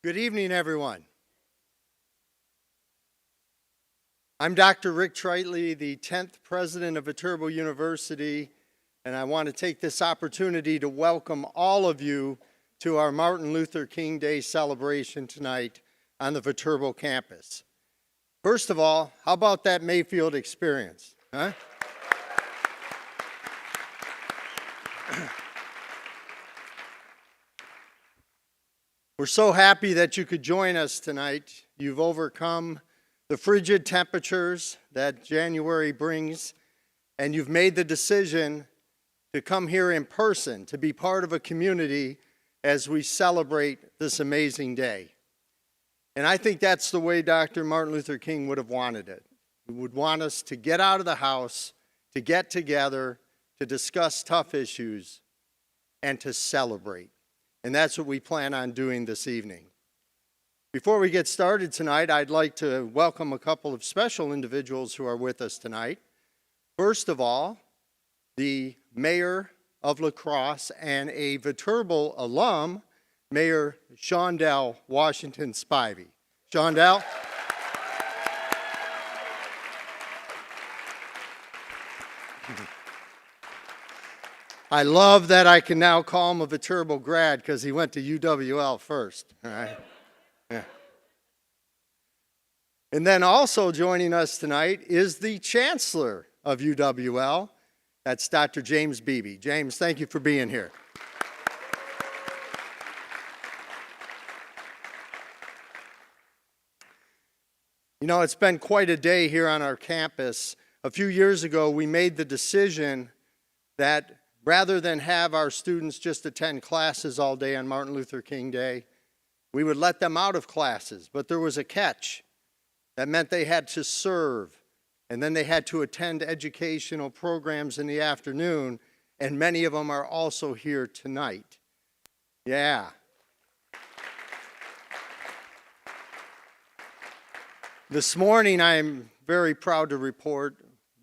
Good evening, everyone. I'm Dr. Rick Tritley, the 10th president of Viterbo University, and I want to take this opportunity to welcome all of you to our Martin Luther King Day celebration tonight on the Viterbo campus. First of all, how about that Mayfield experience? Huh? We're so happy that you could join us tonight. You've overcome the frigid temperatures that January brings, and you've made the decision to come here in person, to be part of a community as we celebrate this amazing day. And I think that's the way Dr. Martin Luther King would have wanted it. He would want us to get out of the house, to get together, to discuss tough issues, and to celebrate. And that's what we plan on doing this evening. Before we get started tonight, I'd like to welcome a couple of special individuals who are with us tonight. First of all, the mayor of La Crosse and a Viterbo alum, Mayor Shondell Washington Spivey. Shondell. I love that I can now call him a Viterbo grad because he went to UWL first. All right. Yeah. And then also joining us tonight is the Chancellor of UWL. That's Dr. James Beebe. James, thank you for being here. You know, it's been quite a day here on our campus. A few years ago, we made the decision that rather than have our students just attend classes all day on Martin Luther King Day, we would let them out of classes. But there was a catch. That meant they had to serve, and then they had to attend educational programs in the afternoon, and many of them are also here tonight. Yeah. This morning, I'm very proud to report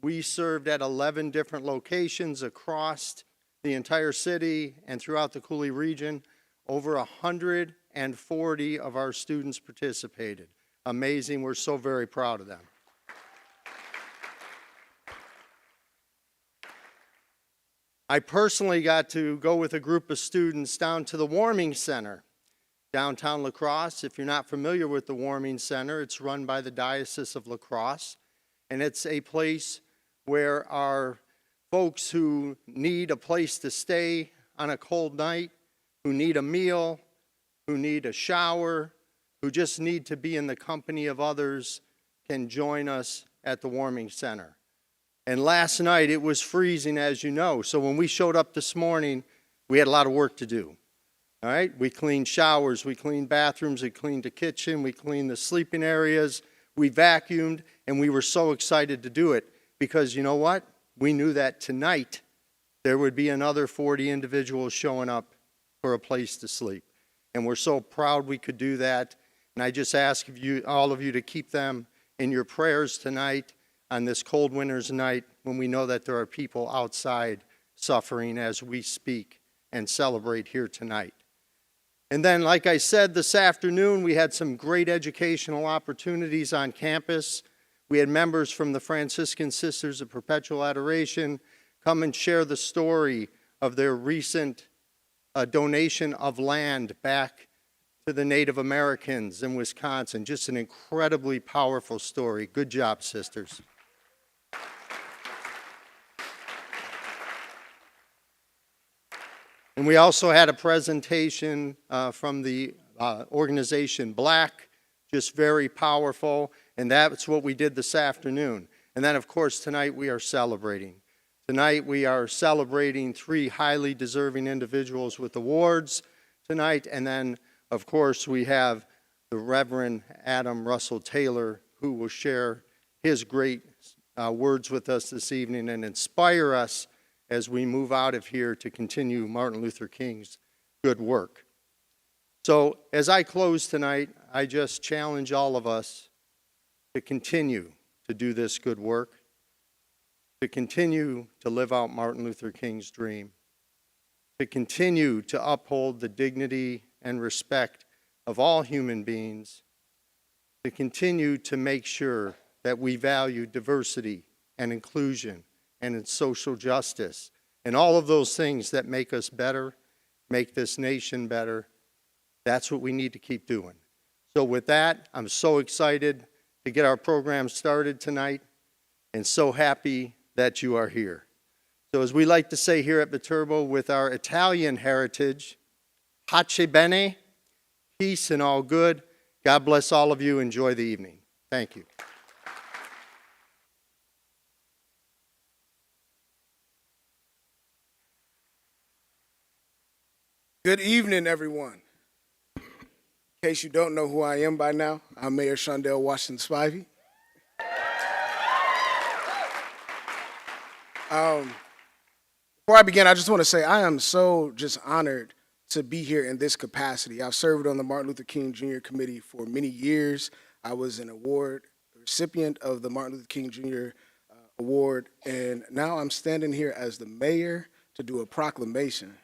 we served at 11 different locations across the entire city and throughout the Cooley region. Over 140 of our students participated. Amazing. We're so very proud of them. I personally got to go with a group of students down to the Warming Center, downtown La Crosse. If you're not familiar with the Warming Center, it's run by the Diocese of La Crosse, and it's a place where our folks who need a place to stay on a cold night, who need a meal, who need a shower, who just need to be in the company of others, can join us at the Warming Center. And last night it was freezing, as you know, so when we showed up this morning, we had a lot of work to do. All right, we cleaned showers, we cleaned bathrooms, we cleaned the kitchen, we cleaned the sleeping areas, we vacuumed, and we were so excited to do it because you know what? We knew that tonight there would be another 40 individuals showing up for a place to sleep. And we're so proud we could do that. And I just ask all of you to keep them in your prayers tonight on this cold winter's night when we know that there are people outside suffering as we speak and celebrate here tonight. And then, like I said, this afternoon we had some great educational opportunities on campus. We had members from the Franciscan Sisters of Perpetual Adoration come and share the story of their recent donation of land back to the Native Americans in Wisconsin. Just an incredibly powerful story. Good job, sisters. And we also had a presentation from the organization Black, just very powerful. And that's what we did this afternoon. And then, of course, tonight we are celebrating. Tonight we are celebrating 3 highly deserving individuals with awards tonight. And then, of course, we have the Reverend Adam Russell Taylor, who will share his great words with us this evening and inspire us as we move out of here to continue Martin Luther King's good work. So as I close tonight, I just challenge all of us to continue to do this good work, to continue to live out Martin Luther King's dream, to continue to uphold the dignity and respect of all human beings to continue to make sure that we value diversity and inclusion and social justice and all of those things that make us better, make this nation better. That's what we need to keep doing. So with that, I'm so excited to get our program started tonight and so happy that you are here. So as we like to say here at Viterbo with our Italian heritage, pace bene, peace and all good. God bless all of you. Enjoy the evening. Thank you. Good evening, everyone. In case you don't know who I am by now, I'm Mayor Shondell Washington Spivey. Before I begin, I just want to say I am so just honored to be here in this capacity. I've served on the Martin Luther King Jr. Committee for many years. I was an award recipient of the Martin Luther King Jr. Award, and now I'm standing here as the mayor to do a proclamation.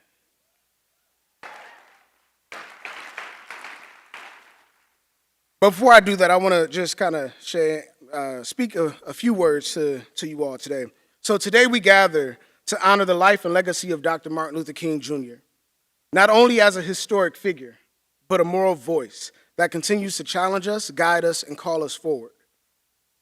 Before I do that, I want to just kind of speak a few words to you all today. So today we gather to honor the life and legacy of Dr. Martin Luther King Jr., not only as a historic figure, but a moral voice that continues to challenge us, guide us, and call us forward.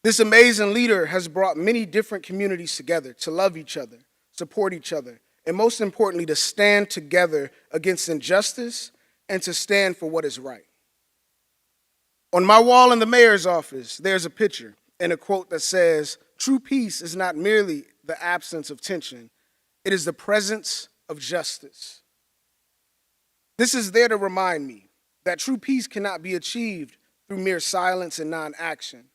This amazing leader has brought many different communities together to love each other, support each other, and most importantly, to stand together against injustice and to stand for what is right. On my wall in the mayor's office, there's a picture and a quote that says, "True peace is not merely the absence of tension, it is the presence of justice." This is there to remind me that true peace cannot be achieved through mere silence and non-action,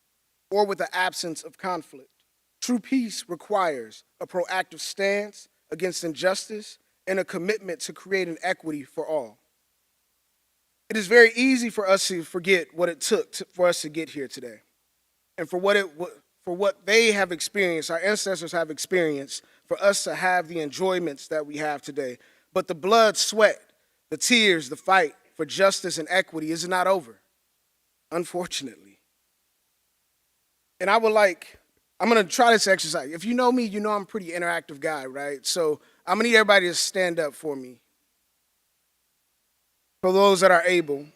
or with the absence of conflict. True peace requires a proactive stance against injustice and a commitment to creating equity for all. It is very easy for us to forget what it took for us to get here today, and for what they have experienced, our ancestors have experienced, for us to have the enjoyments that we have today. But the blood, sweat, the tears, the fight for justice and equity is not over, unfortunately. And I'm gonna try this exercise. If you know me, you know I'm a pretty interactive guy, right? So I'm gonna need everybody to stand up for me. For those that are able.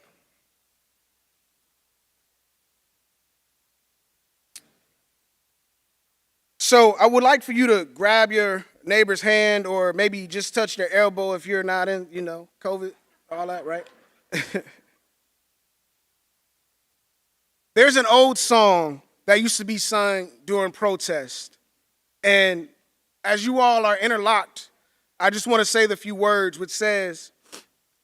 So I would like for you to grab your neighbor's hand or maybe just touch their elbow if you're not in, COVID, all that, right? There's an old song that used to be sung during protest. And as you all are interlocked, I just want to say the few words which says,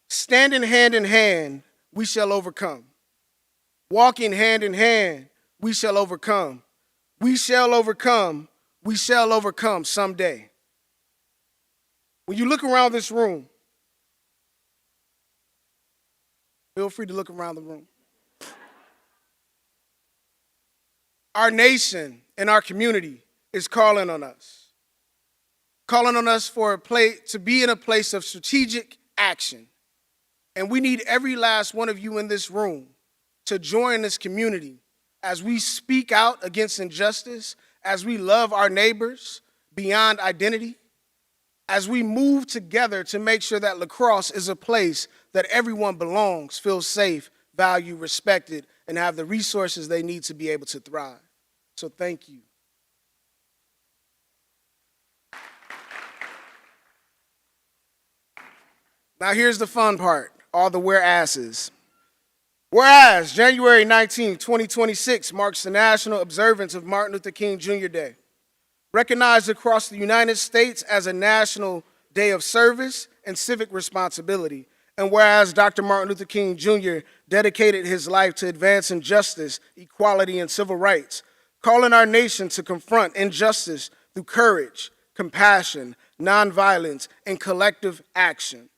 "Standing hand in hand, we shall overcome. Walking hand in hand, we shall overcome. We shall overcome. We shall overcome someday." When you look around this room, feel free to look around the room. Our nation and our community is calling on us for to be in a place of strategic action. And we need every last one of you in this room to join this community as we speak out against injustice, as we love our neighbors beyond identity, as we move together to make sure that La Crosse is a place that everyone belongs, feels safe, valued, respected, and have the resources they need to be able to thrive. So thank you. Now here's the fun part. All the whereases. Whereas January 19, 2026 marks the national observance of Martin Luther King Jr. Day, recognized across the United States as a national day of service and civic responsibility. And whereas Dr. Martin Luther King Jr. dedicated his life to advancing justice, equality, and civil rights, calling our nation to confront injustice through courage, compassion, nonviolence, and collective action.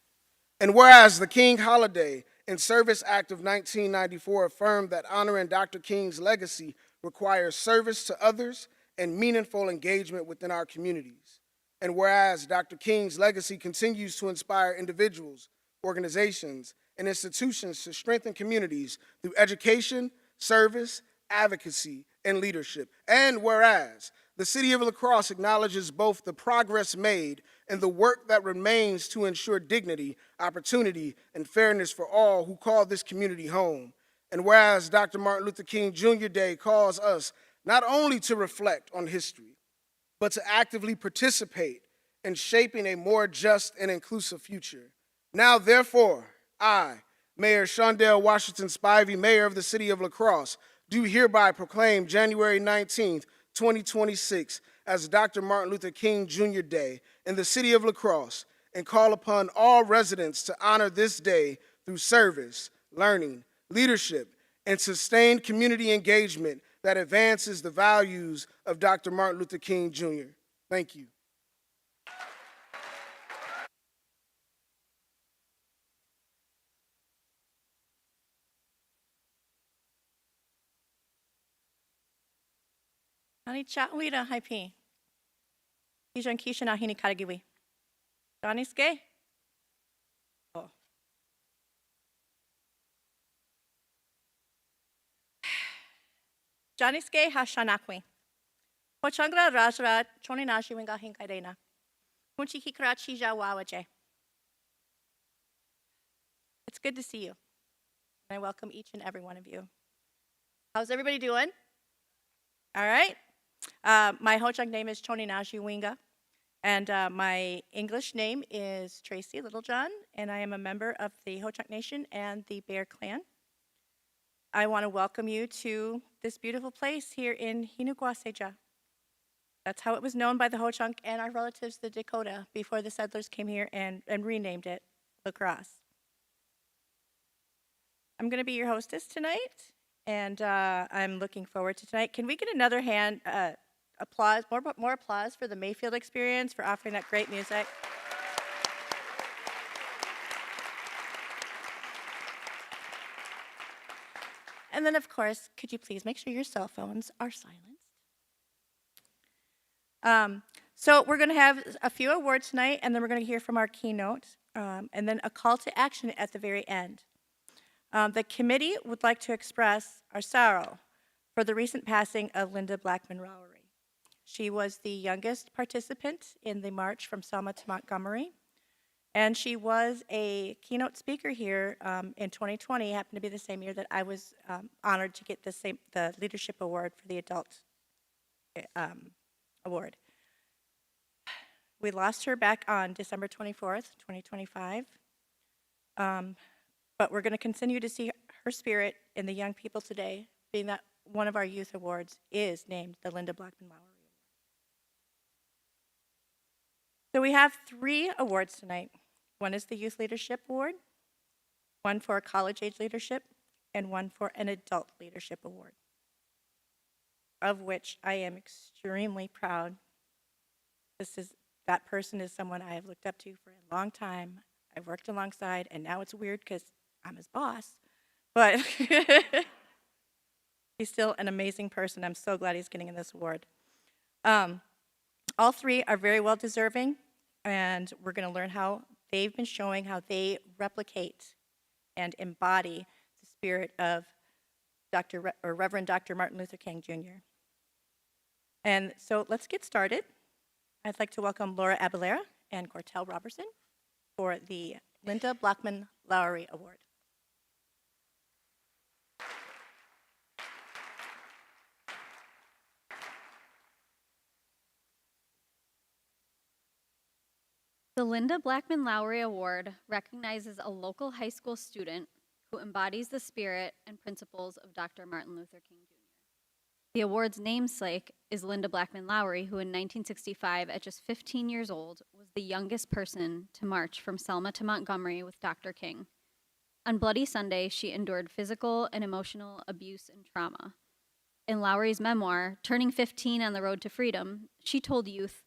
And whereas the King Holiday and Service Act of 1994 affirmed that honoring Dr. King's legacy requires service to others and meaningful engagement within our communities. And whereas Dr. King's legacy continues to inspire individuals organizations, and institutions to strengthen communities through education, service, advocacy, and leadership. And whereas the City of La Crosse acknowledges both the progress made and the work that remains to ensure dignity, opportunity, and fairness for all who call this community home. And whereas Dr. Martin Luther King Jr. Day calls us not only to reflect on history, but to actively participate in shaping a more just and inclusive future. Now, therefore, I, Mayor Shondell Washington Spivey, Mayor of the City of La Crosse, do hereby proclaim January 19th, 2026 as Dr. Martin Luther King Jr. Day in the City of La Crosse and call upon all residents to honor this day through service, learning, leadership, and sustained community engagement that advances the values of Dr. Martin Luther King Jr. Thank you. Ani chatwira haipi. Kijan kishana hini karagiwi. Daniske? Oh. Janiske hashanakwi. Pochangra rajra choninashi winga hinkaidena. Kunchi hikrachi jawawaje. It's good to see you. And I welcome each and every one of you. How's everybody doing? All right. My Ho-Chunk name is Choninashi Winga, and my English name is Tracy Littlejohn, and I am a member of the Ho-Chunk Nation and the Bear Clan. I want to welcome you to this beautiful place here in Hinugwaseja. That's how it was known by the Ho-Chunk and our relatives, the Dakota, before the settlers came here and renamed it La Crosse. I'm going to be your hostess tonight, and I'm looking forward to tonight. Can we get another hand applause, more applause for the Mayfield Experience for offering that great music? And then, of course, could you please make sure your cell phones are silenced? So we're going to have a few awards tonight, and then we're going to hear from our keynote, and then a call to action at the very end. The committee would like to express our sorrow for the recent passing of Linda Blackman Lowery. She was the youngest participant in the march from Selma to Montgomery, and she was a keynote speaker here in 2020. It happened to be the same year that I was honored to get the Leadership Award for the Adult Award. We lost her back on December 24th, 2025. But we're going to continue to see her spirit in the young people today, being that one of our youth awards is named the Linda Blackman Lowery Award. So we have 3 awards tonight. One is the Youth Leadership Award, one for college-age leadership, and one for an Adult Leadership Award, of which I am extremely proud. That person is someone I have looked up to for a long time. I've worked alongside, and now it's weird because I'm his boss, but he's still an amazing person. I'm so glad he's getting this award. All 3 are very well deserving, and we're going to learn how they've been showing how they replicate and embody the spirit of Reverend Dr. Martin Luther King Jr. And so let's get started. I'd like to welcome Laura Abalera and Cortell Robertson for the Linda Blackman Lowery Award. The Linda Blackman Lowery Award recognizes a local high school student who embodies the spirit and principles of Dr. Martin Luther King Jr. The award's namesake is Linda Blackman Lowery, who in 1965, at just 15 years old, was the youngest person to march from Selma to Montgomery with Dr. King. On Bloody Sunday, she endured physical and emotional abuse and trauma. In Lowery's memoir, Turning 15 on the Road to Freedom, she told youth,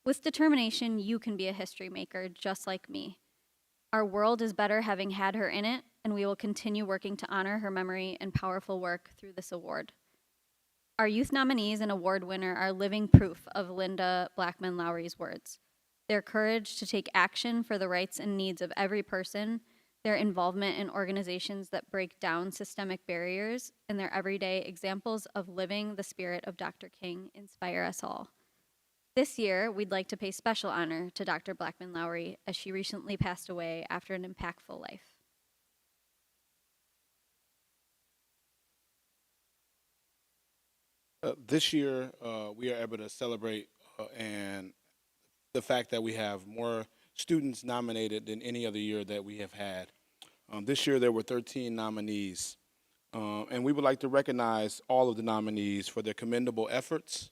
"With determination, you can be a history maker just like me. Our world is better having had her in it, and we will continue working to honor her memory and powerful work through this award." Our youth nominees and award winner are living proof of Linda Blackman Lowery's words. Their courage to take action for the rights and needs of every person their involvement in organizations that break down systemic barriers, and their everyday examples of living the spirit of Dr. King inspire us all. This year, we'd like to pay special honor to Dr. Blackman Lowry as she recently passed away after an impactful life. This year, we are able to celebrate and the fact that we have more students nominated than any other year that we have had. This year, there were 13 nominees, and we would like to recognize all of the nominees for their commendable efforts.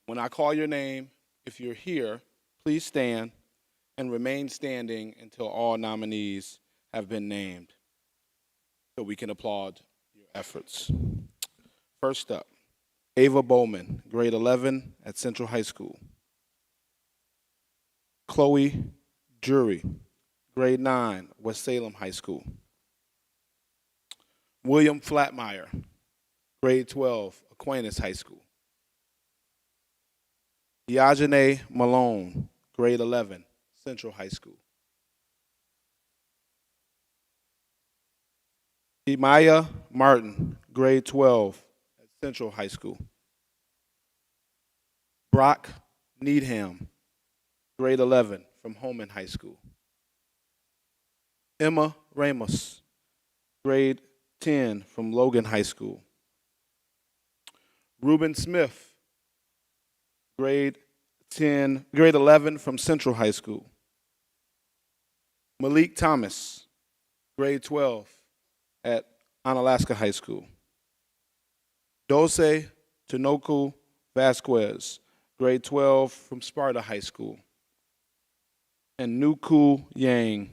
When I call your name, if you're here, please stand and remain standing until all nominees have been named so we can applaud your efforts. First up, Ava Bowman, grade 11 at Central High School. Chloe Jury, grade 9, West Salem High School. William Flatmeyer, grade 12, Aquinas High School. Diogene Malone, grade 11, Central High School. Imaya Martin, grade 12, at Central High School. Brock Needham, grade 11, from Holman High School. Emma Ramos, grade 10, from Logan High School. Reuben Smith, grade 11, from Central High School. Malik Thomas, grade 12, at Onalaska High School. Dose Tinoku Vasquez, grade 12, from Sparta High School. And Nuku Yang,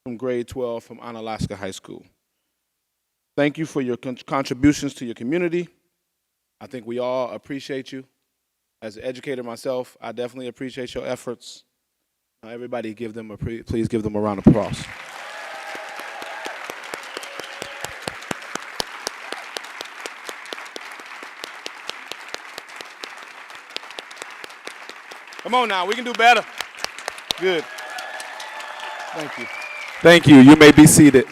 from grade 12, from Onalaska High School. Thank you for your contributions to your community. I think we all appreciate you. As an educator myself, I definitely appreciate your efforts. Now everybody please give them a round of applause. Come on now, we can do better. Good. Thank you. Thank you. You may be seated.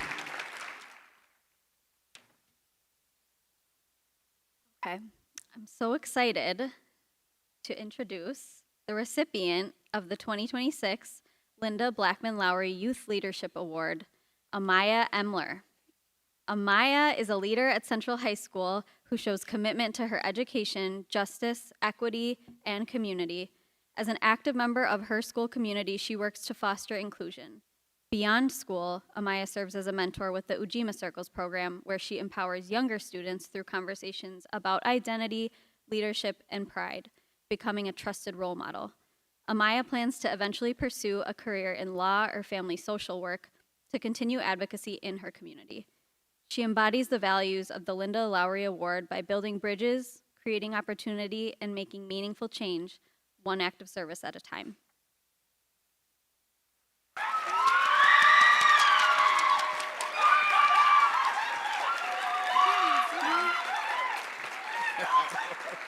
Okay, I'm so excited to introduce the recipient of the 2026 Linda Blackman Lowry Youth Leadership Award, Amaya Emler. Amaya is a leader at Central High School who shows commitment to her education, justice, equity, and community. As an active member of her school community, she works to foster inclusion. Beyond school, Amaya serves as a mentor with the Ujima Circles program, where she empowers younger students through conversations about identity, leadership, and pride, becoming a trusted role model. Amaya plans to eventually pursue a career in law or family social work to continue advocacy in her community. She embodies the values of the Linda Lowry Award by building bridges, creating opportunity, and making meaningful change, one act of service at a time.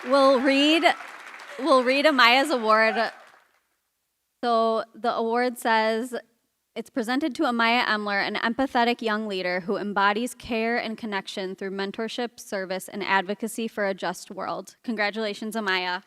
We'll read Amaya's award. So the award says, it's presented to Amaya Emler, an empathetic young leader who embodies care and connection through mentorship, service, and advocacy for a just world. Congratulations, Amaya.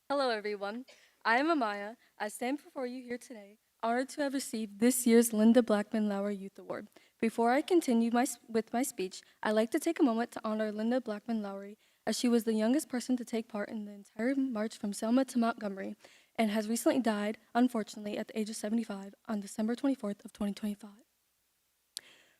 Hello, everyone. I am Amaya. I stand before you here today, honored to have received this year's Linda Blackman Lowry Youth Award. Before I continue with my speech, I'd like to take a moment to honor Linda Blackman Lowry, as she was the youngest person to take part in the entire march from Selma to Montgomery, and has recently died, unfortunately, at the age of 75 on December 24th of 2025.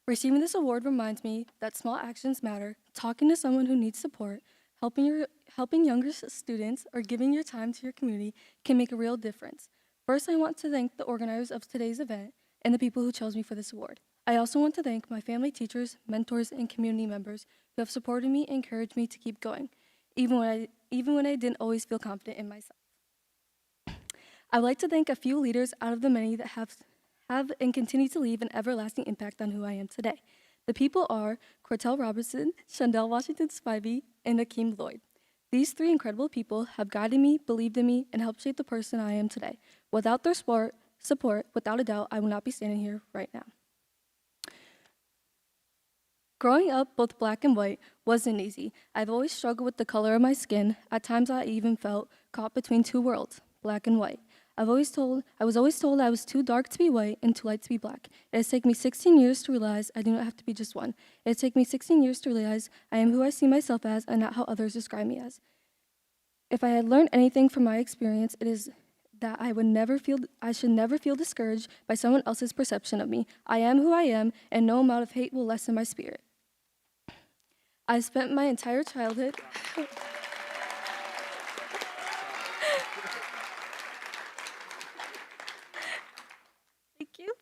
Receiving this award reminds me that small actions matter. Talking to someone who needs support, helping younger students, or giving your time to your community can make a real difference. First, I want to thank the organizers of today's event and the people who chose me for this award. I also want to thank my family, teachers, mentors, and community members who have supported me and encouraged me to keep going, even when I didn't always feel confident in myself. I would like to thank a few leaders out of the many that have and continue to leave an everlasting impact on who I am today. The people are Cortell Robertson, Shondell Washington Spivey, and Akeem Lloyd. These three incredible people have guided me, believed in me, and helped shape the person I am today. Without their support, without a doubt, I would not be standing here right now. Growing up both black and white wasn't easy. I've always struggled with the color of my skin. At times I even felt caught between two worlds, black and white. I was always told I was too dark to be white and too light to be black. It has taken me 16 years to realize I do not have to be just one. It has taken me 16 years to realize I am who I see myself as and not how others describe me as. If I had learned anything from my experience, it is that I should never feel discouraged by someone else's perception of me. I am who I am, and no amount of hate will lessen my spirit. I spent my entire childhood Thank you.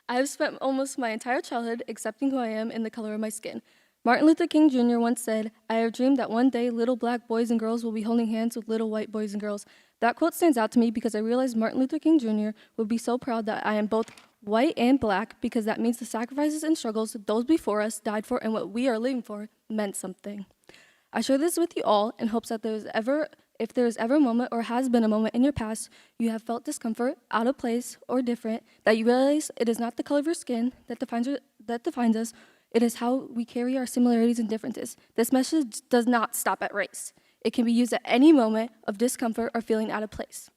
I have spent almost my entire childhood accepting who I am and the color of my skin. Martin Luther King Jr. once said, "I have dreamed that one day little black boys and girls will be holding hands with little white boys and girls." That quote stands out to me because I realized Martin Luther King Jr. would be so proud that I am both white and black, because that means the sacrifices and struggles those before us died for and what we are living for meant something. I share this with you all in hopes that if there is ever a moment or has been a moment in your past you have felt discomfort, out of place, or different, that you realize it is not the color of your skin that defines us, it is how we carry our similarities and differences. This message does not stop at race. It can be used at any moment of discomfort or feeling out of place.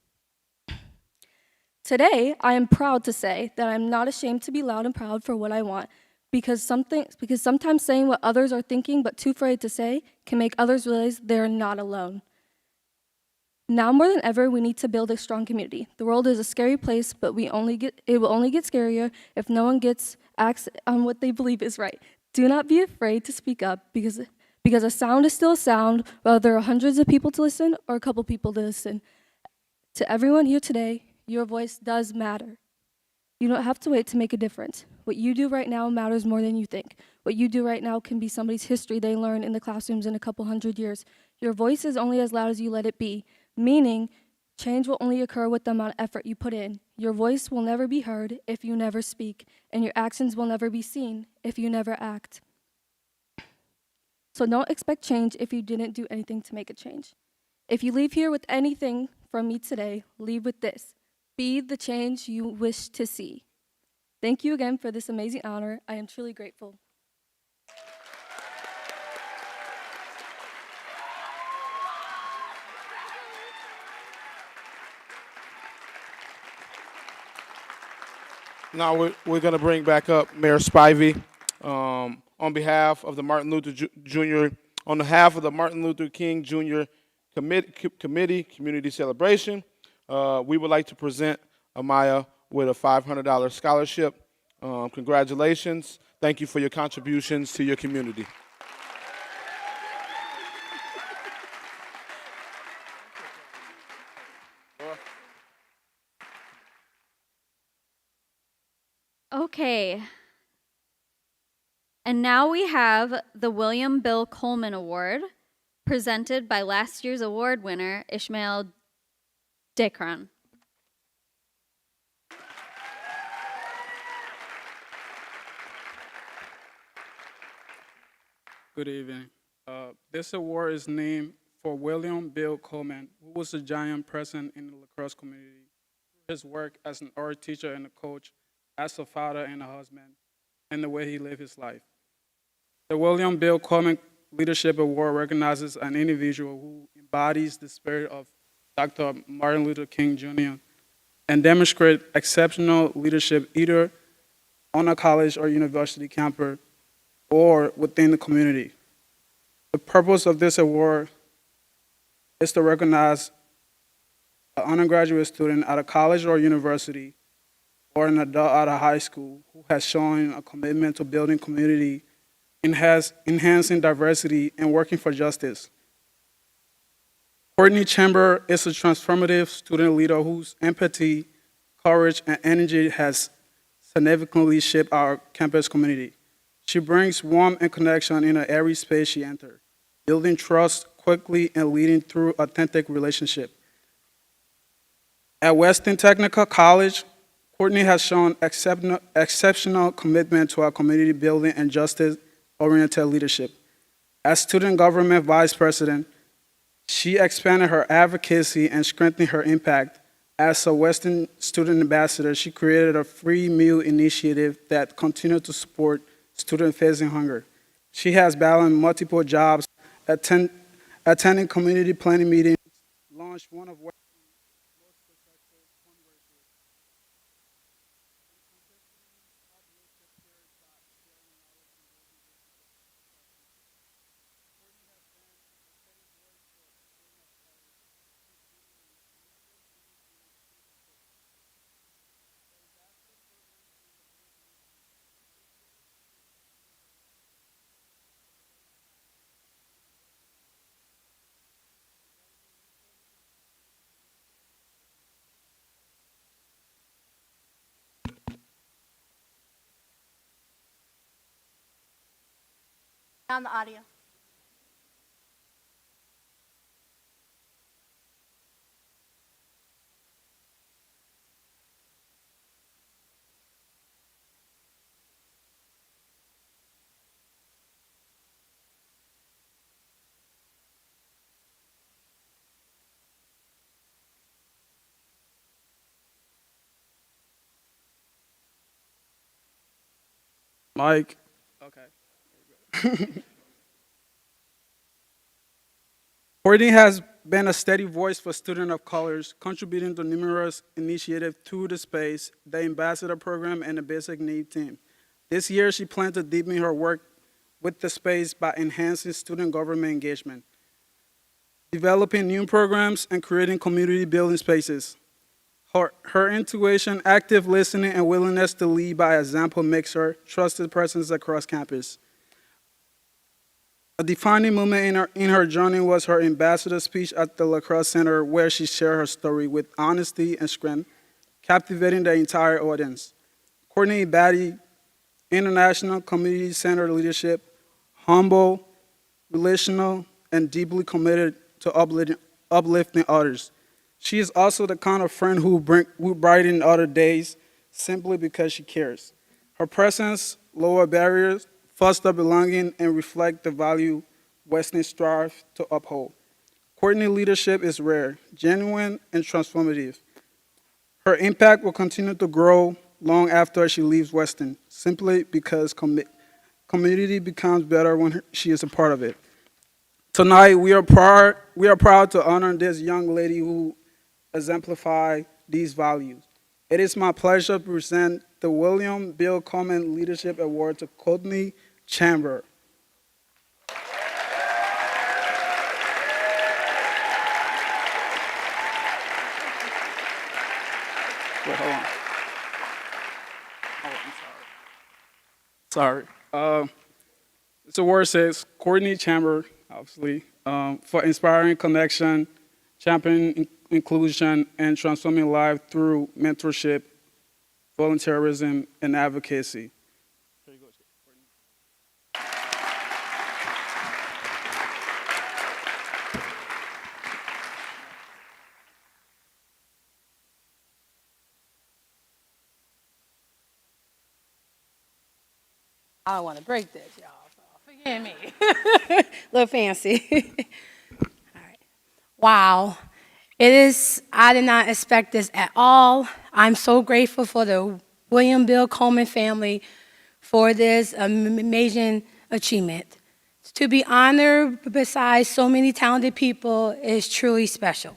Today, I am proud to say that I'm not ashamed to be loud and proud for what I want, because sometimes saying what others are thinking but too afraid to say can make others realize they're not alone. Now more than ever, we need to build a strong community. The world is a scary place, but it will only get scarier if no one acts on what they believe is right. Do not be afraid to speak up, because a sound is still a sound, whether there are hundreds of people to listen or a couple people to listen. To everyone here today, your voice does matter. You don't have to wait to make a difference. What you do right now matters more than you think. What you do right now can be somebody's history they learn in the classrooms in a couple hundred years. Your voice is only as loud as you let it be, meaning change will only occur with the amount of effort you put in. Your voice will never be heard if you never speak, and your actions will never be seen if you never act. So don't expect change if you didn't do anything to make a change. If you leave here with anything from me today, leave with this: be the change you wish to see. Thank you again for this amazing honor. I am truly grateful. Now we're going to bring back up Mayor Spivey on behalf of the Martin Luther Jr. On behalf of the Martin Luther King Jr. Community Celebration. We would like to present Amaya with a $500 scholarship. Congratulations. Thank you for your contributions to your community. Okay. And now we have the William Bill Coleman Award, presented by last year's award winner, Ishmael Dekran. Good evening. This award is named for William Bill Coleman, who was a giant presence in the lacrosse community. His work as an art teacher and a coach, as a father and a husband, and the way he lived his life. The William Bill Coleman Leadership Award recognizes an individual who embodies the spirit of Dr. Martin Luther King Jr. and demonstrates exceptional leadership either on a college or university campus or within the community. The purpose of this award is to recognize an undergraduate student at a college or university or an adult at a high school who has shown a commitment to building community, enhancing diversity, and working for justice. Courtney Chamber is a transformative student leader whose empathy, courage, and energy has significantly shaped our campus community. She brings warmth and connection in every space she enters, building trust quickly and leading through authentic relationship. At Weston Technical College, Courtney has shown exceptional commitment to our community building and justice-oriented leadership. As student government vice president, she expanded her advocacy and strengthened her impact. As a Western student ambassador, she created a free meal initiative that continued to support students facing hunger. She has balanced multiple jobs, attending community planning meetings, launched one of On the audio. Mike. Okay. Courtney has been a steady voice for students of colors, contributing to numerous initiatives through the space, the ambassador program, and the basic need team. This year, she plans to deepen her work with the space by enhancing student government engagement, developing new programs, and creating community building spaces. Her intuition, active listening, and willingness to lead by example makes her trusted presence across campus. A defining moment in her journey was her ambassador speech at the Lacrosse Center, where she shared her story with honesty and strength, captivating the entire audience. Courtney embodied international community center leadership, humble, relational, and deeply committed to uplifting others. She is also the kind of friend who brighten other days simply because she cares. Her presence lower barriers, foster belonging, and reflect the value Western strive to uphold. Courtney's leadership is rare, genuine, and transformative. Her impact will continue to grow long after she leaves Western, simply because community becomes better when she is a part of it. Tonight, we are proud to honor this young lady who exemplifies these values. It is my pleasure to present the William Bill Coleman Leadership Award to Courtney Chamber. Wait, hold on. Oh, I'm sorry. This award says Courtney Chamber, obviously, for inspiring connection, championing inclusion, and transforming life through mentorship, volunteerism, and advocacy. Here you go, Courtney. I don't want to break this, y'all, so forgive me. A little fancy. All right. Wow. I did not expect this at all. I'm so grateful for the William Bill Coleman family for this amazing achievement. To be honored beside so many talented people is truly special.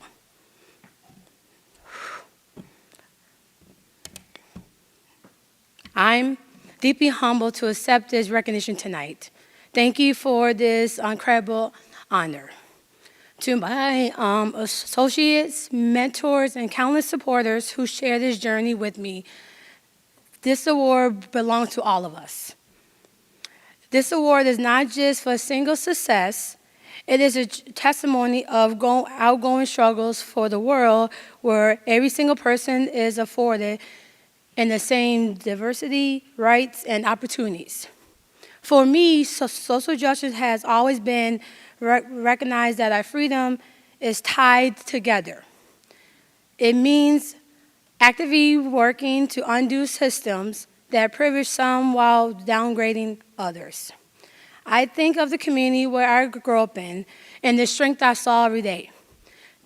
I'm deeply humbled to accept this recognition tonight. Thank you for this incredible honor. To my associates, mentors, and countless supporters who share this journey with me, this award belongs to all of us. This award is not just for a single success, it is a testimony of outgoing struggles for the world where every single person is afforded in the same diversity, rights, and opportunities. For me, social justice has always been recognized that our freedom is tied together. It means actively working to undo systems that privilege some while downgrading others. I think of the community where I grew up in and the strength I saw every day.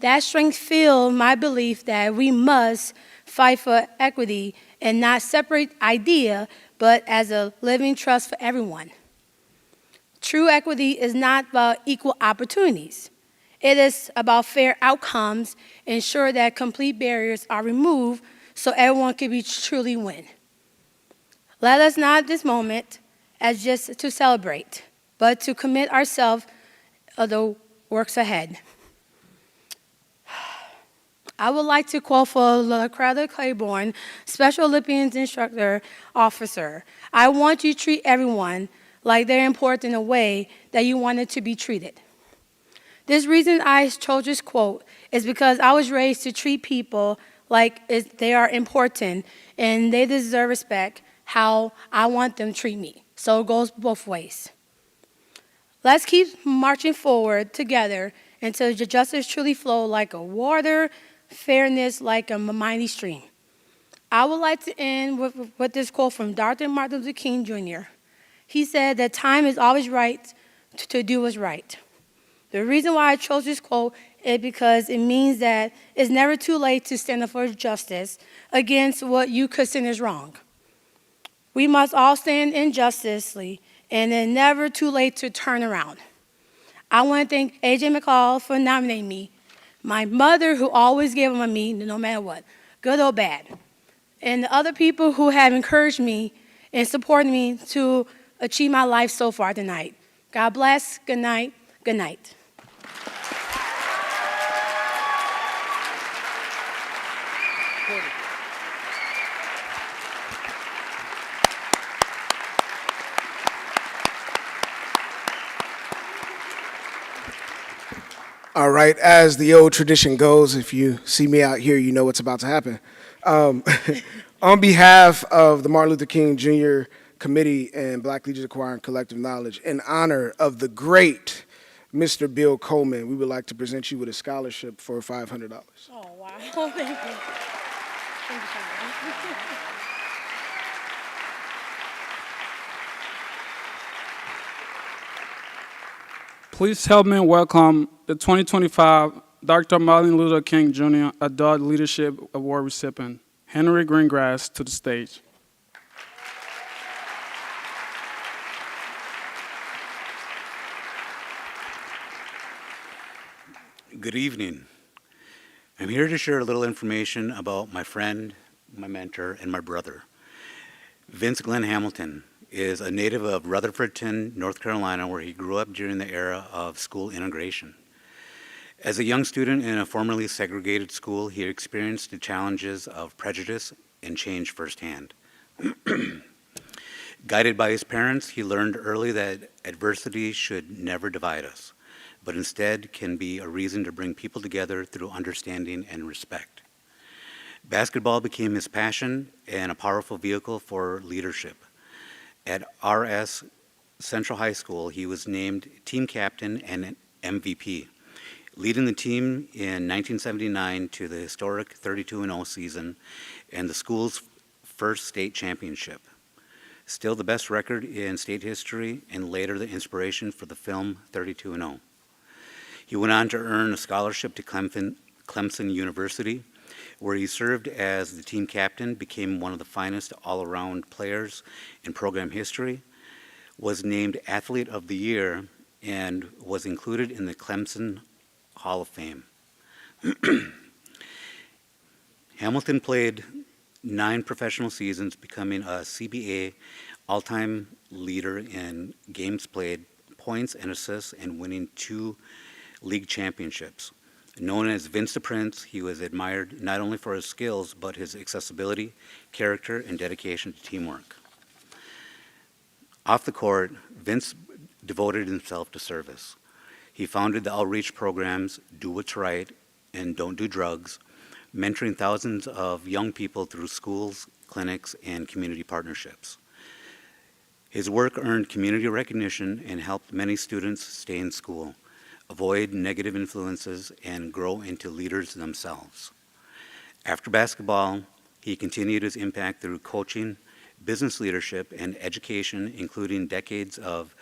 That strength fueled my belief that we must fight for equity and not separate idea, but as a living trust for everyone. True equity is not about equal opportunities. It is about fair outcomes, ensure that complete barriers are removed so everyone can be truly win. Let us not this moment as just to celebrate, but to commit ourselves of the works ahead. I would like to call for Lacrata Claiborne, Special Olympians Instructor Officer. I want you to treat everyone like they're important in a way that you wanted to be treated. This reason I chose this quote is because I was raised to treat people like they are important and they deserve respect how I want them to treat me. So it goes both ways. Let's keep marching forward together until justice truly flows like a water, fairness like a mighty stream. I would like to end with this quote from Dr. Martin Luther King Jr. He said that time is always right to do what's right. The reason why I chose this quote is because it means that it's never too late to stand up for justice against what you consider is wrong. We must all stand injustly, and it's never too late to turn around. I want to thank A.J. McCall for nominating me, my mother who always gave up on me no matter what, good or bad, and the other people who have encouraged me and supported me to achieve my life so far tonight. God bless. Good night. Good night. All right, as the old tradition goes, if you see me out here, you know what's about to happen. On behalf of the Martin Luther King Jr. Committee and Black Leaders Acquiring Collective Knowledge, in honor of the great Mr. Bill Coleman, we would like to present you with a scholarship for $500. Oh, wow. Thank you. Thank you so much. Please help me welcome the 2025 Dr. Martin Luther King Jr. Adult Leadership Award recipient, Henry Greengrass, to the stage. Good evening. I'm here to share a little information about my friend, my mentor, and my brother. Vince Glenn Hamilton is a native of Rutherfordton, North Carolina, where he grew up during the era of school integration. As a young student in a formerly segregated school, he experienced the challenges of prejudice and change firsthand. Guided by his parents, he learned early that adversity should never divide us, but instead can be a reason to bring people together through understanding and respect. Basketball became his passion and a powerful vehicle for leadership. At RS Central High School, he was named team captain and MVP, leading the team in 1979 to the historic 32-0 season and the school's first state championship. Still the best record in state history and later the inspiration for the film 32-0. He went on to earn a scholarship to Clemson University, where he served as the team captain, became one of the finest all-around players in program history, was named Athlete of the Year, and was included in the Clemson Hall of Fame. Hamilton played 9 professional seasons, becoming a CBA all-time leader in games played, points and assists, and winning 2 league championships. Known as Vince the Prince, he was admired not only for his skills, but his accessibility, character, and dedication to teamwork. Off the court, Vince devoted himself to service. He founded the outreach programs Do What's Right and Don't Do Drugs, mentoring thousands of young people through schools, clinics, and community partnerships. His work earned community recognition and helped many students stay in school, avoid negative influences, and grow into leaders themselves. After basketball, He continued his impact through coaching, business leadership, and education, including decades of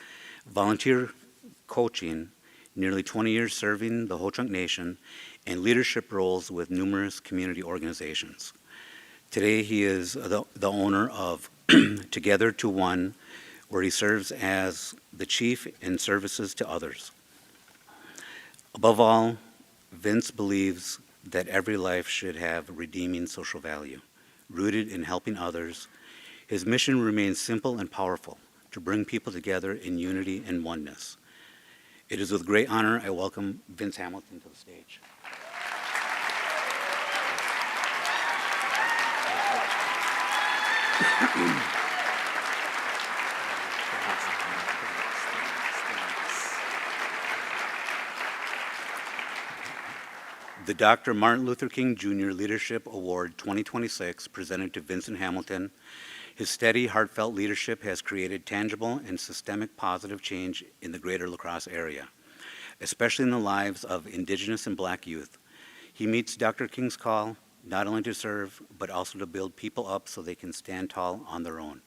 volunteer coaching, nearly 20 years serving the Ho-Chunk Nation, and leadership roles with numerous community organizations. Today, he is the owner of Together to One, where he serves as the chief in services to others. Above all, Vince believes that every life should have redeeming social value, rooted in helping others. His mission remains simple and powerful, to bring people together in unity and oneness. It is with great honor I welcome Vince Hamilton to the stage. The Dr. Martin Luther King Jr. Leadership Award 2026 presented to Vincent Hamilton. His steady, heartfelt leadership has created tangible and systemic positive change in the greater La Crosse area, especially in the lives of Indigenous and Black youth. He meets Dr. King's call not only to serve, but also to build people up so they can stand tall on their own.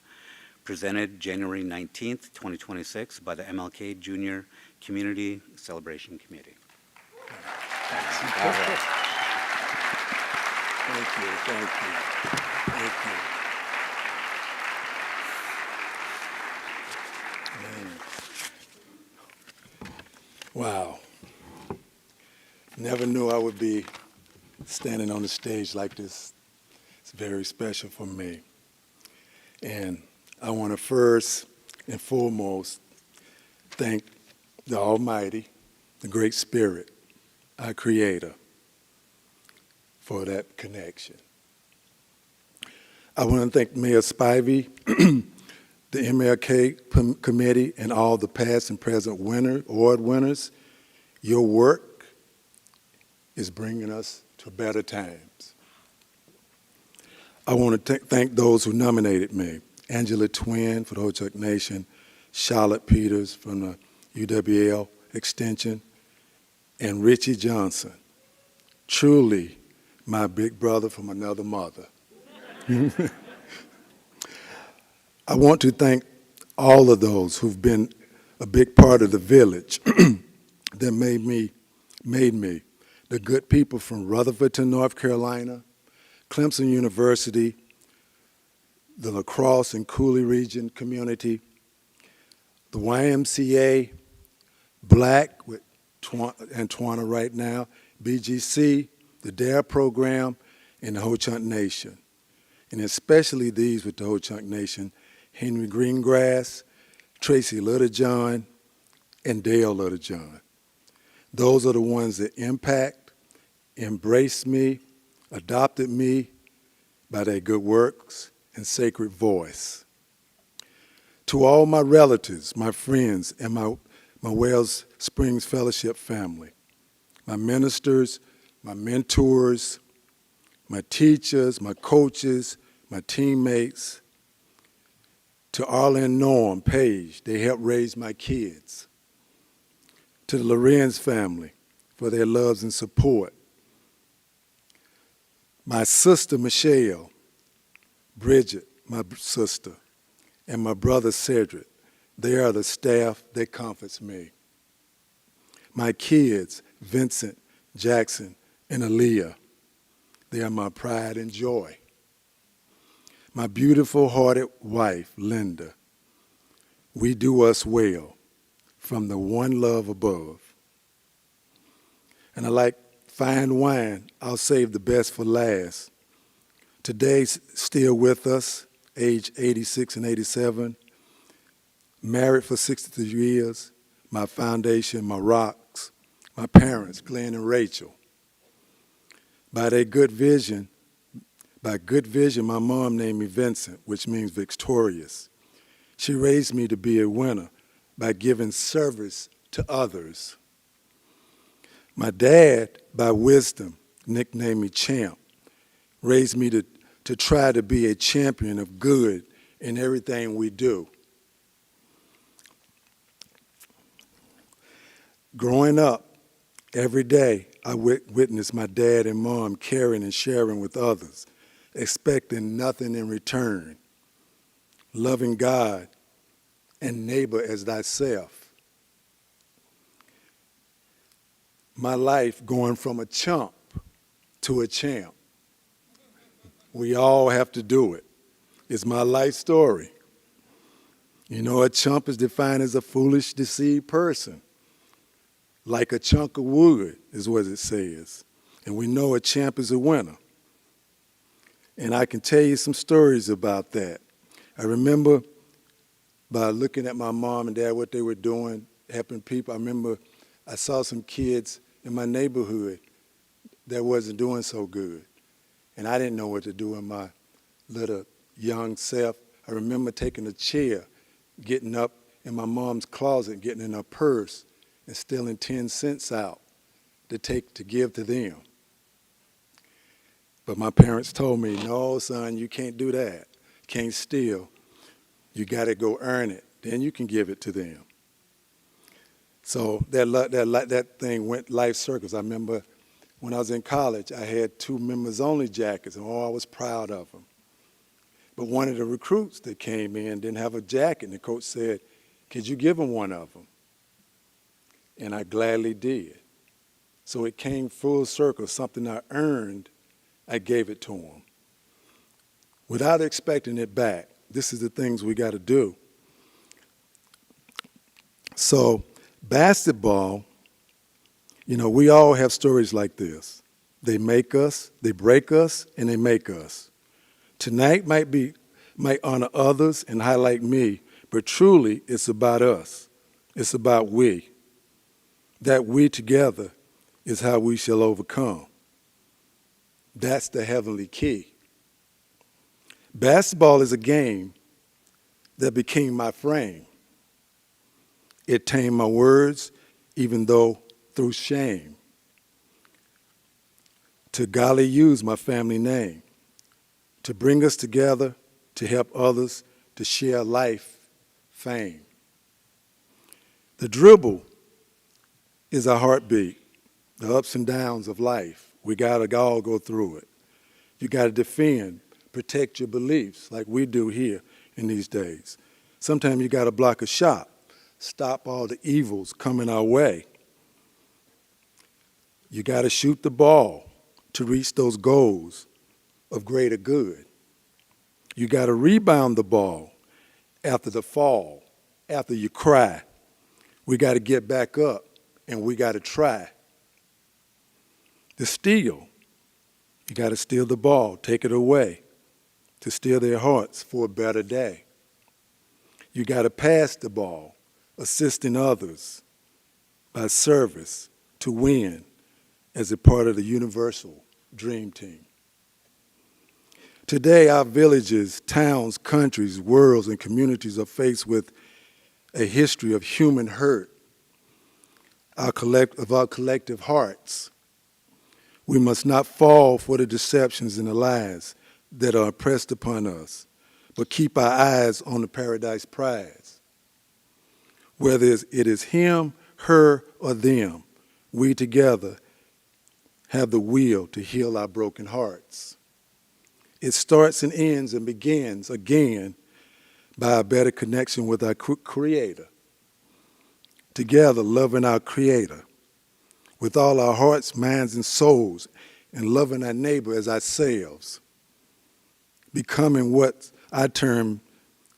Presented January 19th, 2026 by the MLK Junior Community Celebration Committee. Thank you. Wow. Never knew I would be standing on the stage like this. It's very special for me. And I want to first and foremost thank the Almighty, the Great Spirit, our Creator, for that connection. I want to thank Mayor Spivey, the MLK committee, and all the past and present award winners. Your work is bringing us to better times. I want to thank those who nominated me. Angela Twin for the Ho-Chunk Nation, Charlotte Peters from the UWL Extension, and Richie Johnson, truly my big brother from another mother. I want to thank all of those who've been a big part of the village that made me, the good people from Rutherfordton, North Carolina, Clemson University, the La Crosse and Cooley region community, the YMCA, Black with Antoine right now, BGC, the DARE program, and the Ho-Chunk Nation. And especially these with the Ho-Chunk Nation, Henry Greengrass, Tracy Littlejohn, and Dale Littlejohn. Those are the ones that impact, embraced me, adopted me by their good works and sacred voice. To all my relatives, my friends, and my Wells Springs Fellowship family, my ministers, my mentors, my teachers, my coaches, my teammates, to Arlen, Norm, Paige, they helped raise my kids. To the Lorenz family for their loves and support. My sister, Michelle, Bridget, my sister, and my brother, Cedric, they are the staff that comforts me. My kids, Vincent, Jackson, and Aaliyah, they are my pride and joy. My beautiful-hearted wife, Linda, we do us well from the one love above. And I like fine wine, I'll save the best for last. Today's still with us, age 86 and 87, married for 63 years, my foundation, my rocks, my parents, Glenn and Rachel. By good vision, my mom named me Vincent, which means victorious. She raised me to be a winner by giving service to others. My dad, by wisdom, nicknamed me Champ, raised me to try to be a champion of good in everything we do. Growing up, every day I witnessed my dad and mom caring and sharing with others, expecting nothing in return, loving God and neighbor as thyself. My life going from a chump to a champ. We all have to do it. It's my life story. You know, a chump is defined as a foolish, deceived person. Like a chunk of wood is what it says. And we know a champ is a winner. And I can tell you some stories about that. I remember by looking at my mom and dad, what they were doing, helping people. I remember I saw some kids in my neighborhood that wasn't doing so good. And I didn't know what to do in my little young self. I remember taking a chair, getting up in my mom's closet, getting in her purse, and stealing 10 cents out to give to them. But my parents told me, no, son, you can't do that. Can't steal. You got to go earn it. Then you can give it to them. So that thing went life circles. I remember when I was in college, I had 2 members-only jackets, and I was proud of them. But one of the recruits that came in didn't have a jacket, and the coach said, could you give him one of them? And I gladly did. So it came full circle, something I earned, I gave it to him. Without expecting it back. This is the things we got to do. So basketball, you know, we all have stories like this. They make us, they break us, and they make us. Tonight might honor others and highlight me, but truly it's about us. It's about we. That we together is how we shall overcome. That's the heavenly key. Basketball is a game that became my frame. It tamed my words, even though through shame. To godly use my family name, to bring us together, to help others, to share life, fame. The dribble is our heartbeat, the ups and downs of life. We gotta all go through it. You gotta defend, protect your beliefs like we do here in these days. Sometimes you gotta block a shot, stop all the evils coming our way. You gotta shoot the ball to reach those goals of greater good. You gotta rebound the ball after the fall, after you cry. We gotta get back up and we gotta try. The steal, you gotta steal the ball, take it away, to steal their hearts for a better day. You gotta pass the ball, assisting others by service to win as a part of the universal dream team. Today, our villages, towns, countries, worlds, and communities are faced with a history of human hurt, our collective hearts. We must not fall for the deceptions and the lies that are pressed upon us, but keep our eyes on the paradise prize. Whether it is him, her, or them, we together have the will to heal our broken hearts. It starts and ends and begins again by a better connection with our Creator. Together, loving our Creator with all our hearts, minds, and souls, and loving our neighbor as ourselves. Becoming what I term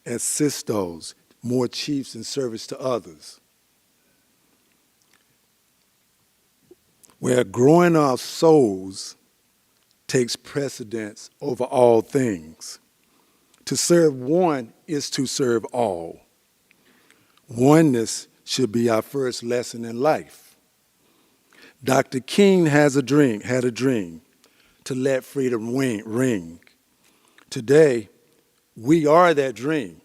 as sistos, more chiefs in service to others. Where growing our souls takes precedence over all things. To serve one is to serve all. Oneness should be our first lesson in life. Dr. King had a dream to let freedom ring. Today, we are that dream.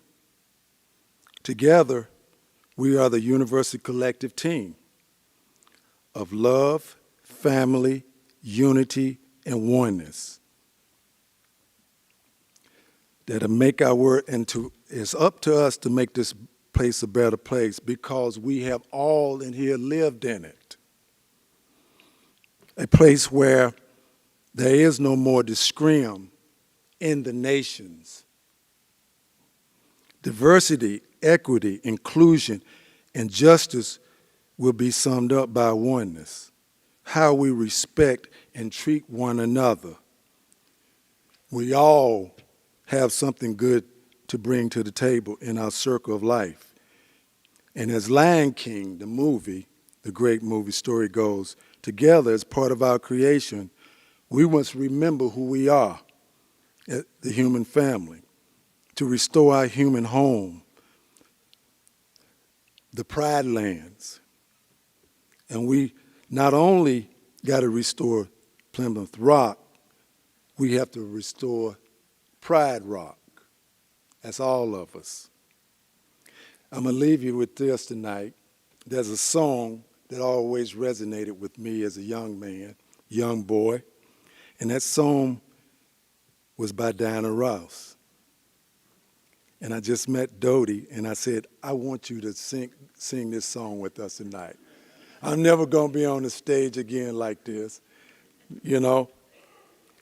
Together, we are the universal collective team of love, family, unity, and oneness. That'll make our world it's up to us to make this place a better place because we have all in here lived in it. A place where there is no more discrim in the nations. Diversity, equity, inclusion, and justice will be summed up by oneness. How we respect and treat one another. We all have something good to bring to the table in our circle of life. And as Lion King, the movie, the great movie story goes, together as part of our creation, we must remember who we are, the human family, to restore our human home, the Pride Lands. And we not only got to restore Plymouth Rock, we have to restore Pride Rock. That's all of us. I'm going to leave you with this tonight. There's a song that always resonated with me as a young man, young boy, and that song was by Diana Ross. And I just met Dodie, and I said, I want you to sing this song with us tonight. I'm never going to be on the stage again like this, you know.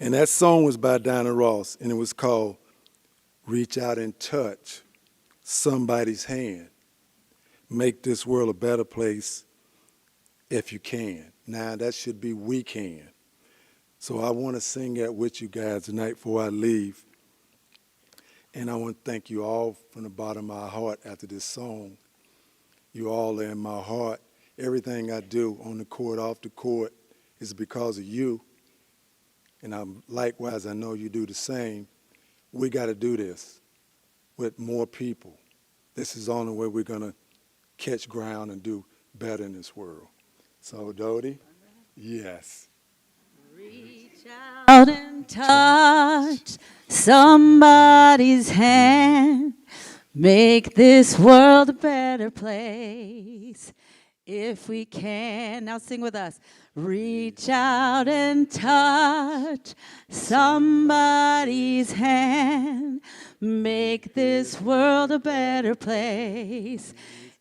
And that song was by Diana Ross, and it was called Reach Out and Touch Somebody's Hand. Make this world a better place if you can. Now, that should be we can. So I want to sing that with you guys tonight before I leave. And I want to thank you all from the bottom of my heart after this song. You all are in my heart. Everything I do on the court, off the court, is because of you. And likewise, I know you do the same. We got to do this with more people. This is the only way we're going to catch ground and do better in this world. So, Dodie, yes. Reach out and touch somebody's hand. Make this world a better place if we can. Now sing with us. Reach out and touch somebody's hand. Make this world a better place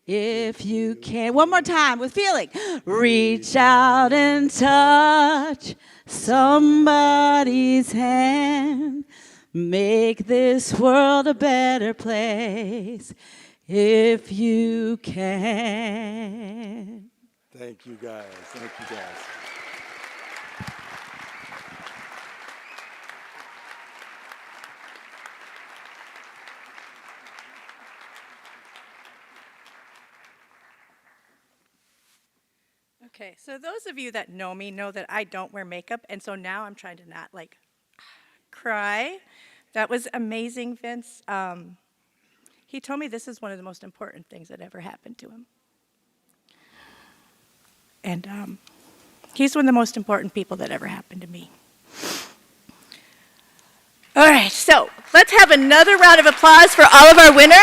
if you can. One more time with feeling. Reach out and touch somebody's hand. Make this world a better place if you can. Thank you, guys. Thank you, guys. Okay, so those of you that know me know that I don't wear makeup, and so now I'm trying to not like cry. That was amazing, Vince. He told me this is one of the most important things that ever happened to him. And he's one of the most important people that ever happened to me. All right, so let's have another round of applause for all of our winners.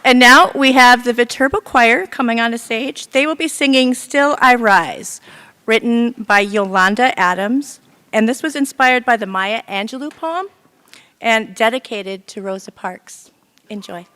And now we have the Viterbo Choir coming on the stage. They will be singing Still I Rise, written by Yolanda Adams. And this was inspired by the Maya Angelou poem and dedicated to Rosa Parks. Enjoy.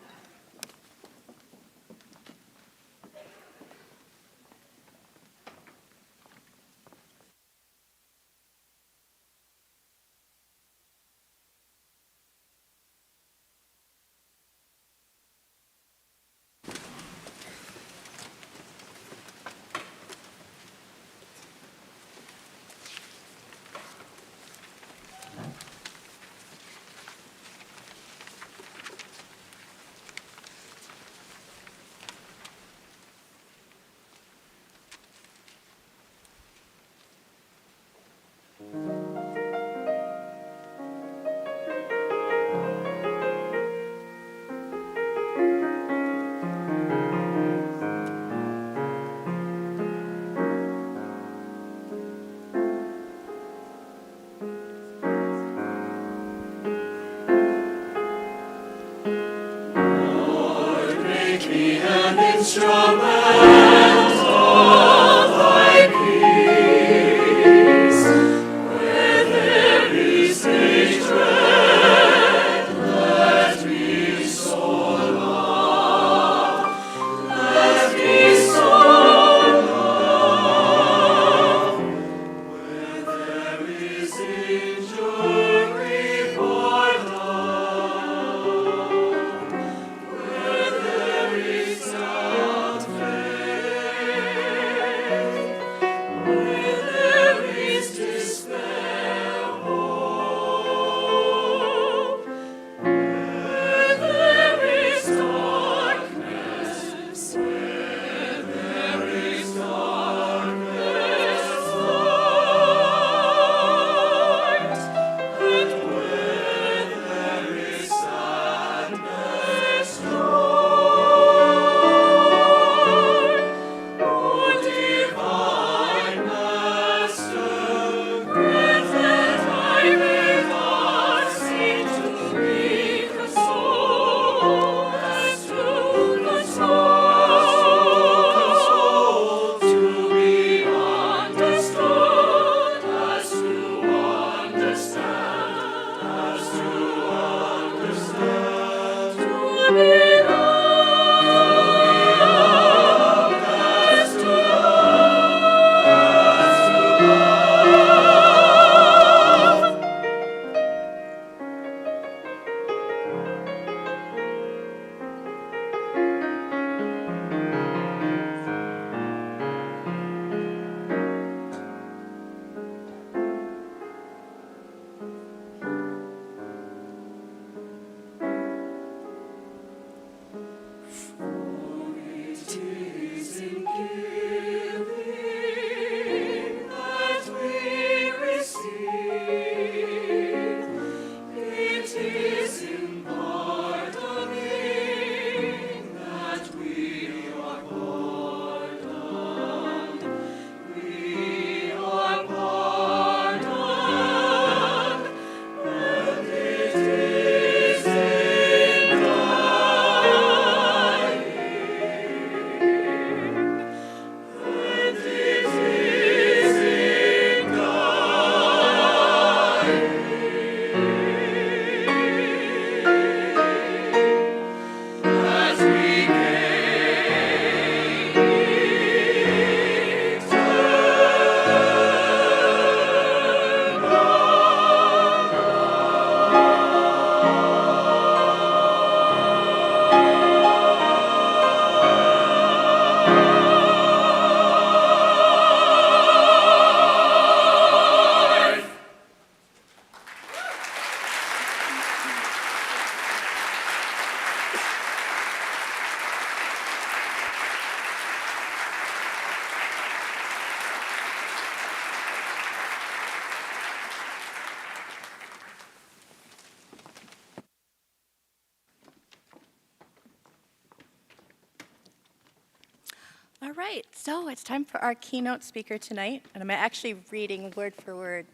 All right, so it's time for our keynote speaker tonight, and I'm actually reading word for word.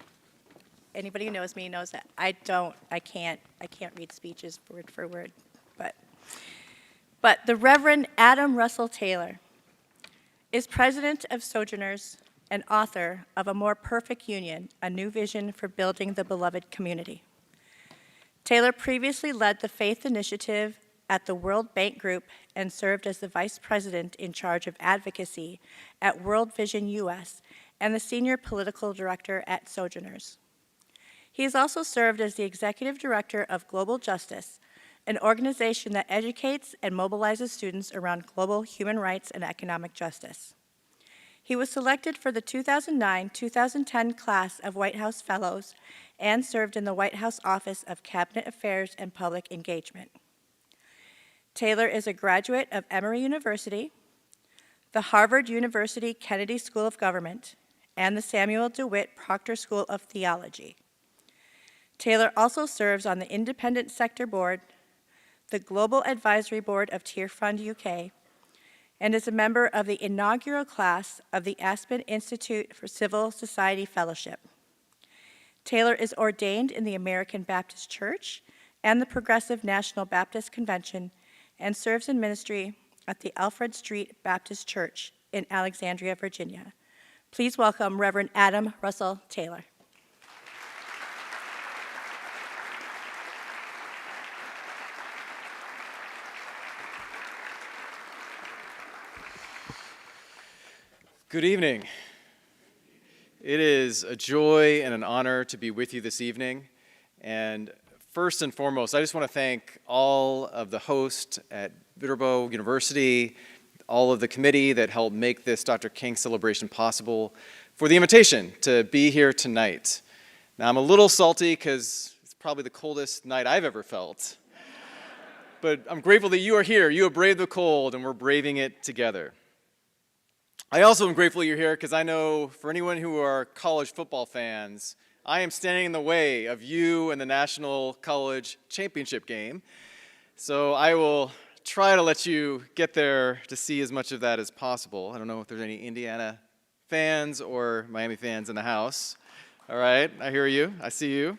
Anybody who knows me knows that I can't read speeches word for word, but the Reverend Adam Russell Taylor is president of Sojourners and author of A More Perfect Union, A New Vision for Building the Beloved Community. Taylor previously led the Faith Initiative at the World Bank Group and served as the vice president in charge of advocacy at World Vision US and the senior political director at Sojourners. He has also served as the executive director of Global Justice, an organization that educates and mobilizes students around global human rights and economic justice. He was selected for the 2009-2010 class of White House Fellows and served in the White House Office of Cabinet Affairs and Public Engagement. Taylor is a graduate of Emory University, the Harvard University Kennedy School of Government, and the Samuel DeWitt Proctor School of Theology. Taylor also serves on the Independent Sector Board, the Global Advisory Board of Tear Fund UK, and is a member of the inaugural class of the Aspen Institute for Civil Society Fellowship. Taylor is ordained in the American Baptist Church and the Progressive National Baptist Convention and serves in ministry at the Alfred Street Baptist Church in Alexandria, Virginia. Please welcome Reverend Adam Russell Taylor. Good evening. It is a joy and an honor to be with you this evening. And first and foremost, I just want to thank all of the hosts at Viterbo University, all of the committee that helped make this Dr. King celebration possible, for the invitation to be here tonight. Now, I'm a little salty because it's probably the coldest night I've ever felt. But I'm grateful that you are here. You have braved the cold, and we're braving it together. I also am grateful you're here because I know for anyone who are college football fans, I am standing in the way of you and the National College Championship game. So I will try to let you get there to see as much of that as possible. I don't know if there's any Indiana fans or Miami fans in the house. All right, I hear you. I see you.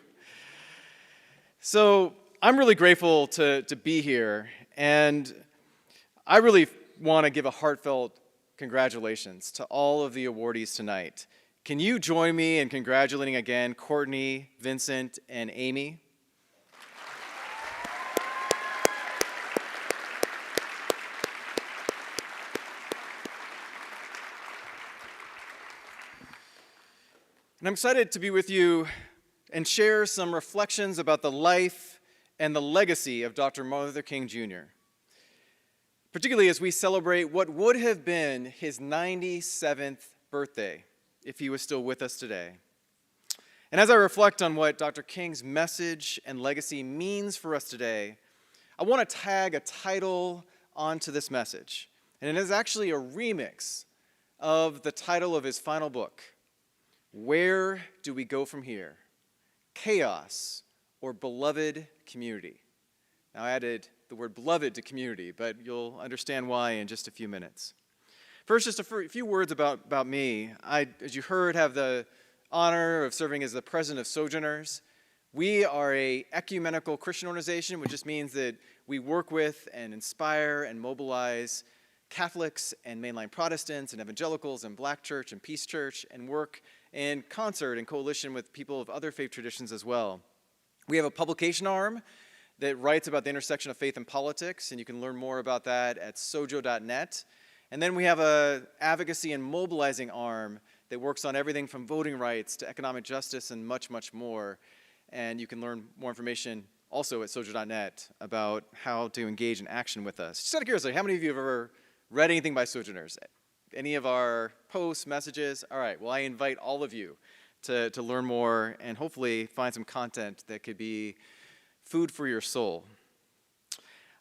So I'm really grateful to be here, and I really want to give a heartfelt congratulations to all of the awardees tonight. Can you join me in congratulating again Courtney, Vincent, and Amy? And I'm excited to be with you and share some reflections about the life and the legacy of Dr. Martin Luther King Jr., particularly as we celebrate what would have been his 97th birthday if he was still with us today. And as I reflect on what Dr. King's message and legacy means for us today, I want to tag a title onto this message. And it is actually a remix of the title of his final book, Where Do We Go From Here? Chaos or Beloved Community. Now, I added the word beloved to community, but you'll understand why in just a few minutes. First, just a few words about me. I, as you heard, have the honor of serving as the president of Sojourners. We are an ecumenical Christian organization, which just means that we work with and inspire and mobilize Catholics and mainline Protestants and evangelicals and Black Church and Peace Church, and work in concert and coalition with people of other faith traditions as well. We have a publication arm that writes about the intersection of faith and politics, and you can learn more about that at sojo.net. And then we have an advocacy and mobilizing arm that works on everything from voting rights to economic justice and much, much more. And you can learn more information also at sojo.net about how to engage in action with us. Just out of curiosity, how many of you have ever read anything by Sojourners? Any of our posts, messages? All right, well, I invite all of you to learn more and hopefully find some content that could be food for your soul.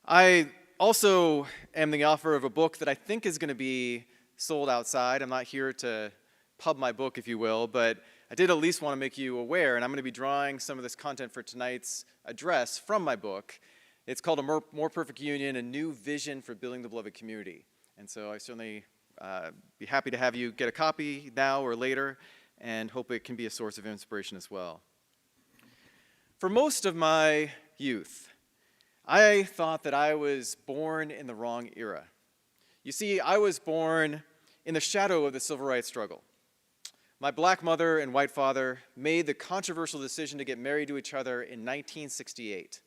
I also am the author of a book that I think is going to be sold outside. I'm not here to pub my book, if you will, but I did at least want to make you aware, and I'm going to be drawing some of this content for tonight's address from my book. It's called A More Perfect Union, A New Vision for Building the Beloved Community. And so I certainly be happy to have you get a copy now or later, and hope it can be a source of inspiration as well. For most of my youth, I thought that I was born in the wrong era. You see, I was born in the shadow of the civil rights struggle. My black mother and white father made the controversial decision to get married to each other in 1968,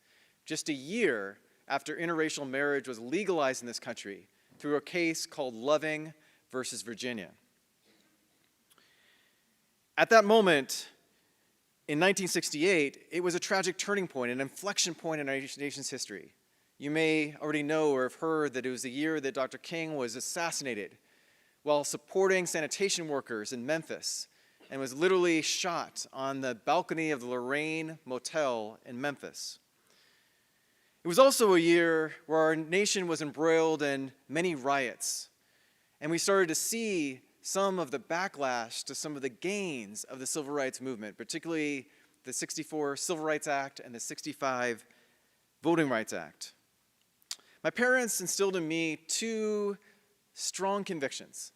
just a year after interracial marriage was legalized in this country through a case called Loving versus Virginia. At that moment, in 1968, it was a tragic turning point, an inflection point in our nation's history. You may already know or have heard that it was the year that Dr. King was assassinated while supporting sanitation workers in Memphis, and was literally shot on the balcony of the Lorraine Motel in Memphis. It was also a year where our nation was embroiled in many riots, and we started to see some of the backlash to some of the gains of the civil rights movement, particularly the 64 Civil Rights Act and the 65 Voting Rights Act. My parents instilled in me two strong convictions.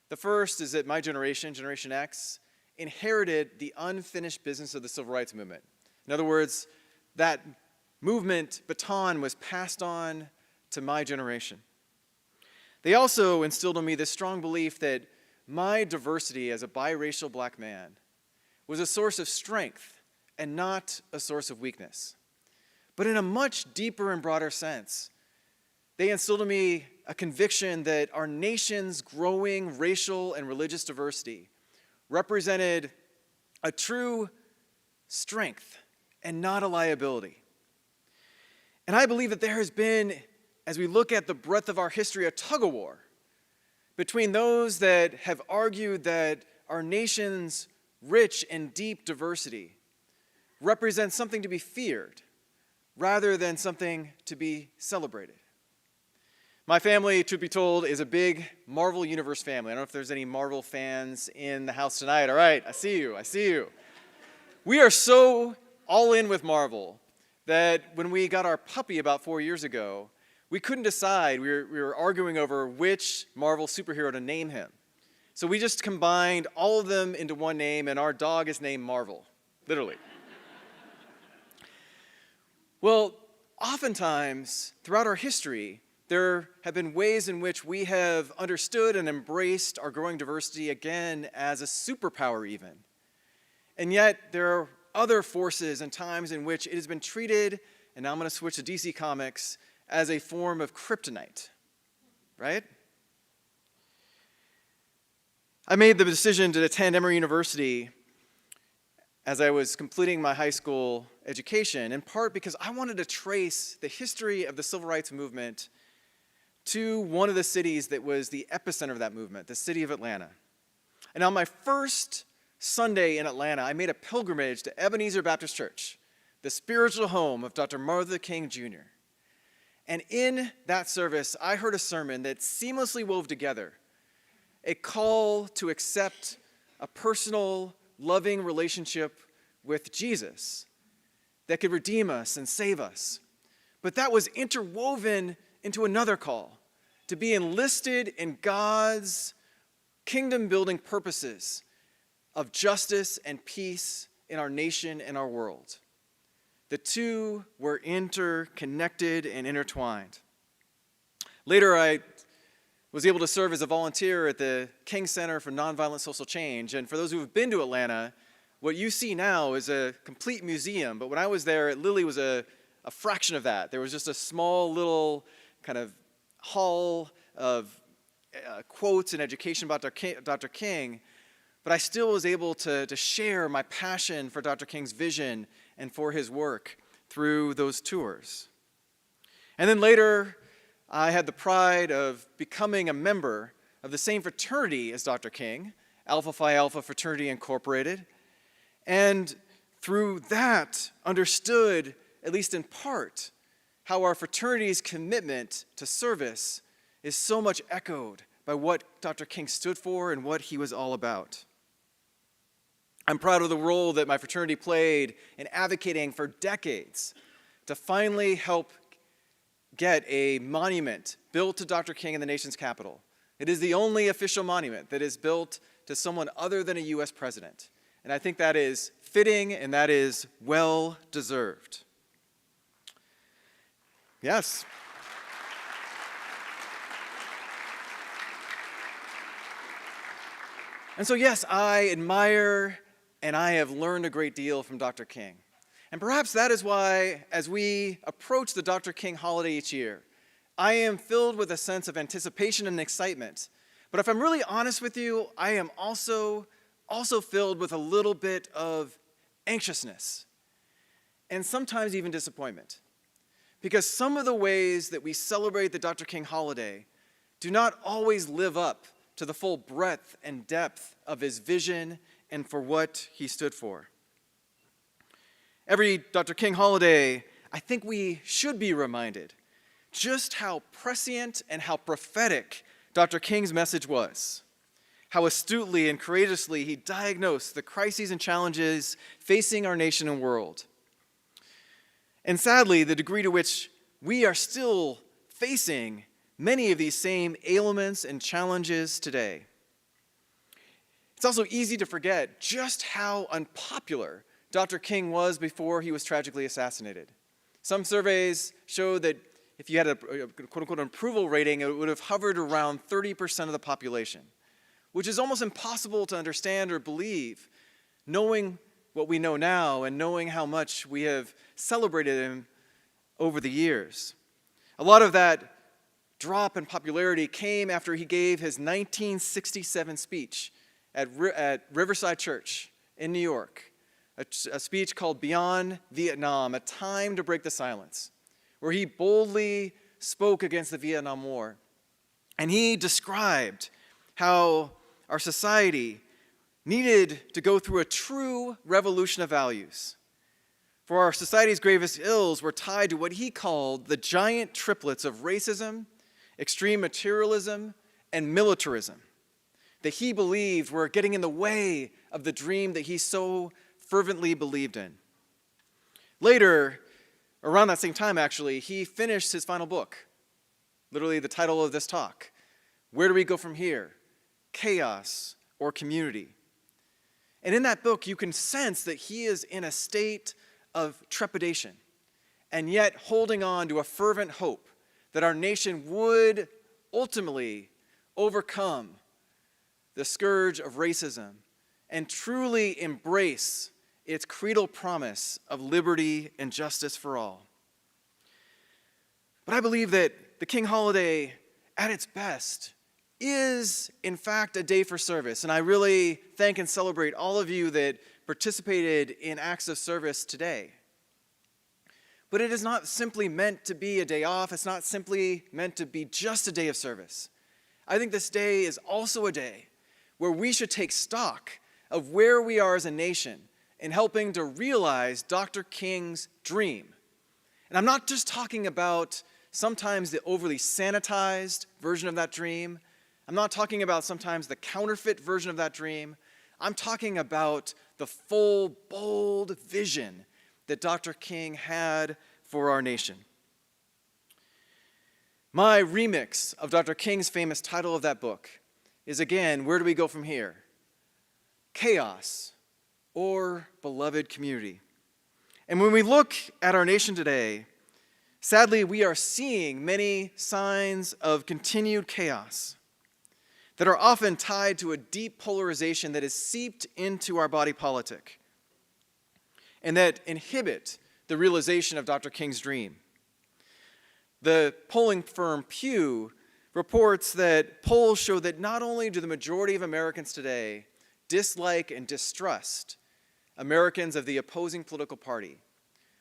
The first is that my generation, Generation X, inherited the unfinished business of the civil rights movement. In other words, that movement baton was passed on to my generation. They also instilled in me this strong belief that my diversity as a biracial black man was a source of strength and not a source of weakness. But in a much deeper and broader sense, they instilled in me a conviction that our nation's growing racial and religious diversity represented a true strength and not a liability. And I believe that there has been, as we look at the breadth of our history, a tug-of-war between those that have argued that our nation's rich and deep diversity represents something to be feared rather than something to be celebrated. My family, truth be told, is a big Marvel Universe family. I don't know if there's any Marvel fans in the house tonight. All right, I see you. We are so all in with Marvel that when we got our puppy about 4 years ago, we couldn't decide. We were arguing over which Marvel superhero to name him. So we just combined all of them into one name, and our dog is named Marvel, literally. Well, oftentimes, throughout our history, there have been ways in which we have understood and embraced our growing diversity again as a superpower even. And yet, there are other forces and times in which it has been treated, and now I'm going to switch to DC Comics, as a form of kryptonite, right? I made the decision to attend Emory University as I was completing my high school education, in part because I wanted to trace the history of the civil rights movement to one of the cities that was the epicenter of that movement, the city of Atlanta. And on my first Sunday in Atlanta, I made a pilgrimage to Ebenezer Baptist Church, the spiritual home of Dr. Martin Luther King Jr. And in that service, I heard a sermon that seamlessly wove together a call to accept a personal, loving relationship with Jesus that could redeem us and save us. But that was interwoven into another call to be enlisted in God's kingdom-building purposes of justice and peace in our nation and our world. The two were interconnected and intertwined. Later, I was able to serve as a volunteer at the King Center for Nonviolent Social Change. And for those who have been to Atlanta, what you see now is a complete museum. But when I was there, it literally was a fraction of that. There was just a small little kind of hall of quotes and education about Dr. King. But I still was able to share my passion for Dr. King's vision and for his work through those tours. And then later, I had the pride of becoming a member of the same fraternity as Dr. King, Alpha Phi Alpha Fraternity Incorporated, and through that understood, at least in part, how our fraternity's commitment to service is so much echoed by what Dr. King stood for and what he was all about. I'm proud of the role that my fraternity played in advocating for decades to finally help get a monument built to Dr. King in the nation's capital. It is the only official monument that is built to someone other than a U.S. president. And I think that is fitting and that is well deserved. Yes. And so, yes, I admire and I have learned a great deal from Dr. King. And perhaps that is why, as we approach the Dr. King holiday each year, I am filled with a sense of anticipation and excitement. But if I'm really honest with you, I am also filled with a little bit of anxiousness and sometimes even disappointment. Because some of the ways that we celebrate the Dr. King holiday do not always live up to the full breadth and depth of his vision and for what he stood for. Every Dr. King holiday, I think we should be reminded just how prescient and how prophetic Dr. King's message was. How astutely and courageously he diagnosed the crises and challenges facing our nation and world. And sadly, the degree to which we are still facing many of these same ailments and challenges today. It's also easy to forget just how unpopular Dr. King was before he was tragically assassinated. Some surveys show that if you had a quote-unquote approval rating, it would have hovered around 30% of the population, which is almost impossible to understand or believe, knowing what we know now and knowing how much we have celebrated him over the years. A lot of that drop in popularity came after he gave his 1967 speech at Riverside Church in New York, a speech called Beyond Vietnam, A Time to Break the Silence, where he boldly spoke against the Vietnam War. And he described how our society needed to go through a true revolution of values. For our society's gravest ills were tied to what he called the giant triplets of racism, extreme materialism, and militarism that he believed were getting in the way of the dream that he so fervently believed in. Later, around that same time actually, he finished his final book, literally the title of this talk, Where Do We Go From Here? Chaos or Community? And in that book, you can sense that he is in a state of trepidation, and yet holding on to a fervent hope that our nation would ultimately overcome the scourge of racism and truly embrace its creedal promise of liberty and justice for all. But I believe that the King holiday, at its best, is in fact a day for service, and I really thank and celebrate all of you that participated in acts of service today. But it is not simply meant to be a day off. It's not simply meant to be just a day of service. I think this day is also a day where we should take stock of where we are as a nation in helping to realize Dr. King's dream. And I'm not just talking about sometimes the overly sanitized version of that dream. I'm not talking about sometimes the counterfeit version of that dream. I'm talking about the full, bold vision that Dr. King had for our nation. My remix of Dr. King's famous title of that book is again, Where Do We Go From Here? Chaos or Beloved Community. And when we look at our nation today, sadly, we are seeing many signs of continued chaos that are often tied to a deep polarization that is seeped into our body politic and that inhibit the realization of Dr. King's dream. The polling firm Pew reports that polls show that not only do the majority of Americans today dislike and distrust Americans of the opposing political party,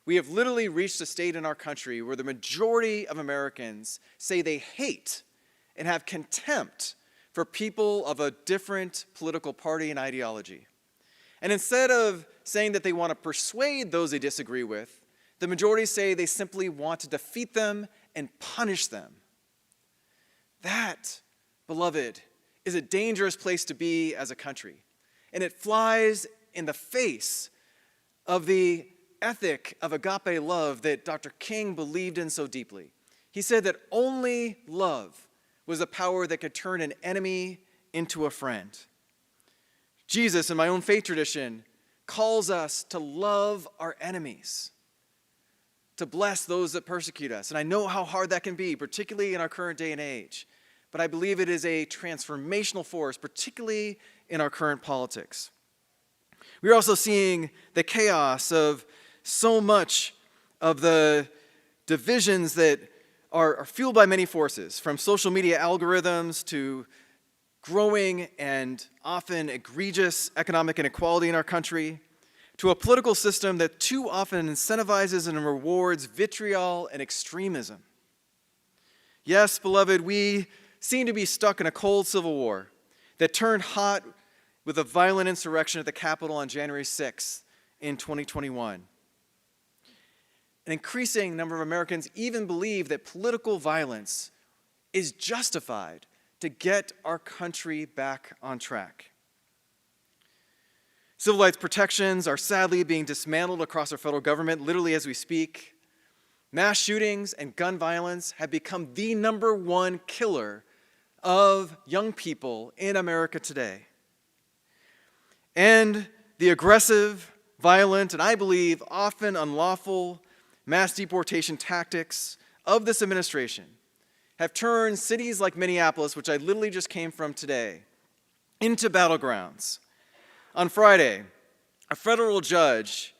we have literally reached a state in our country where the majority of Americans say they hate and have contempt for people of a different political party and ideology. And instead of saying that they want to persuade those they disagree with, the majority say they simply want to defeat them and punish them. That, beloved, is a dangerous place to be as a country. And it flies in the face of the ethic of agape love that Dr. King believed in so deeply. He said that only love was the power that could turn an enemy into a friend. Jesus, in my own faith tradition, calls us to love our enemies, to bless those that persecute us. And I know how hard that can be, particularly in our current day and age. But I believe it is a transformational force, particularly in our current politics. We're also seeing the chaos of so much of the divisions that are fueled by many forces, from social media algorithms to growing and often egregious economic inequality in our country, to a political system that too often incentivizes and rewards vitriol and extremism. Yes, beloved, we seem to be stuck in a cold civil war that turned hot with a violent insurrection at the Capitol on January 6th in 2021. An increasing number of Americans even believe that political violence is justified to get our country back on track. Civil rights protections are sadly being dismantled across our federal government, literally as we speak. Mass shootings and gun violence have become the #1 killer of young people in America today. And the aggressive, violent, and I believe often unlawful mass deportation tactics of this administration have turned cities like Minneapolis, which I literally just came from today, into battlegrounds. On Friday, a federal judge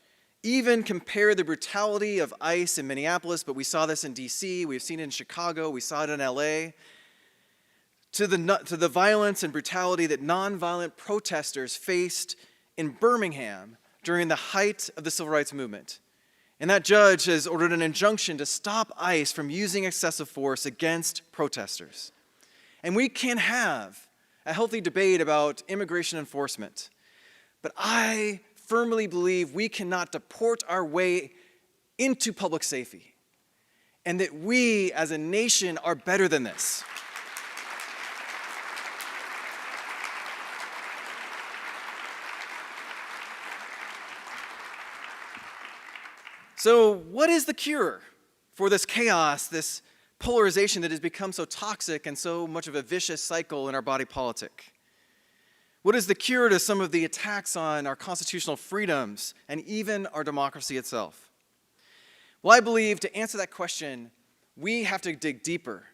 even compared the brutality of ICE in Minneapolis, but we saw this in DC, we've seen it in Chicago, we saw it in LA, to the violence and brutality that nonviolent protesters faced in Birmingham during the height of the civil rights movement. And that judge has ordered an injunction to stop ICE from using excessive force against protesters. And we can have a healthy debate about immigration enforcement, but I firmly believe we cannot deport our way into public safety, and that we as a nation are better than this. So what is the cure for this chaos, this polarization that has become so toxic and so much of a vicious cycle in our body politic? What is the cure to some of the attacks on our constitutional freedoms and even our democracy itself? Well, I believe to answer that question, we have to dig deeper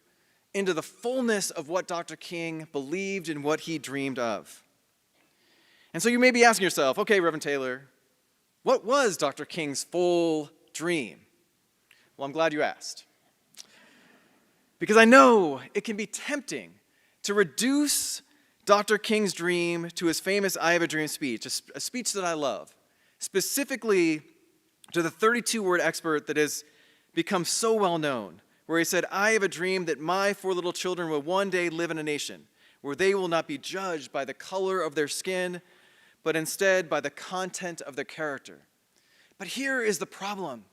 into the fullness of what Dr. King believed and what he dreamed of. And so you may be asking yourself, okay, Reverend Taylor, what was Dr. King's full dream? Well, I'm glad you asked. Because I know it can be tempting to reduce Dr. King's dream to his famous I Have a Dream speech, a speech that I love, specifically to the 32-word expert that has become so well known, where he said, I have a dream that my 4 little children will one day live in a nation where they will not be judged by the color of their skin, but instead by the content of their character. But here is the problem.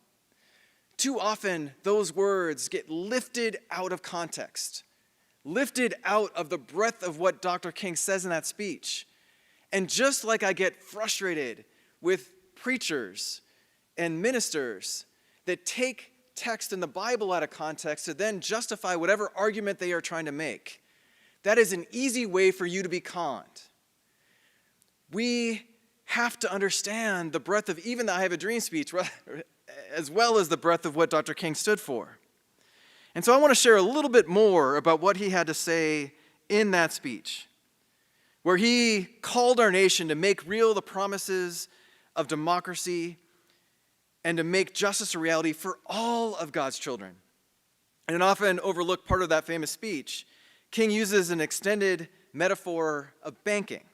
Too often, those words get lifted out of context, lifted out of the breadth of what Dr. King says in that speech. And just like I get frustrated with preachers and ministers that take text in the Bible out of context to then justify whatever argument they are trying to make, that is an easy way for you to be conned. We have to understand the breadth of even the I Have a Dream speech, as well as the breadth of what Dr. King stood for. And so I want to share a little bit more about what he had to say in that speech, where he called our nation to make real the promises of democracy and to make justice a reality for all of God's children. And an often overlooked part of that famous speech, King uses an extended metaphor of banking.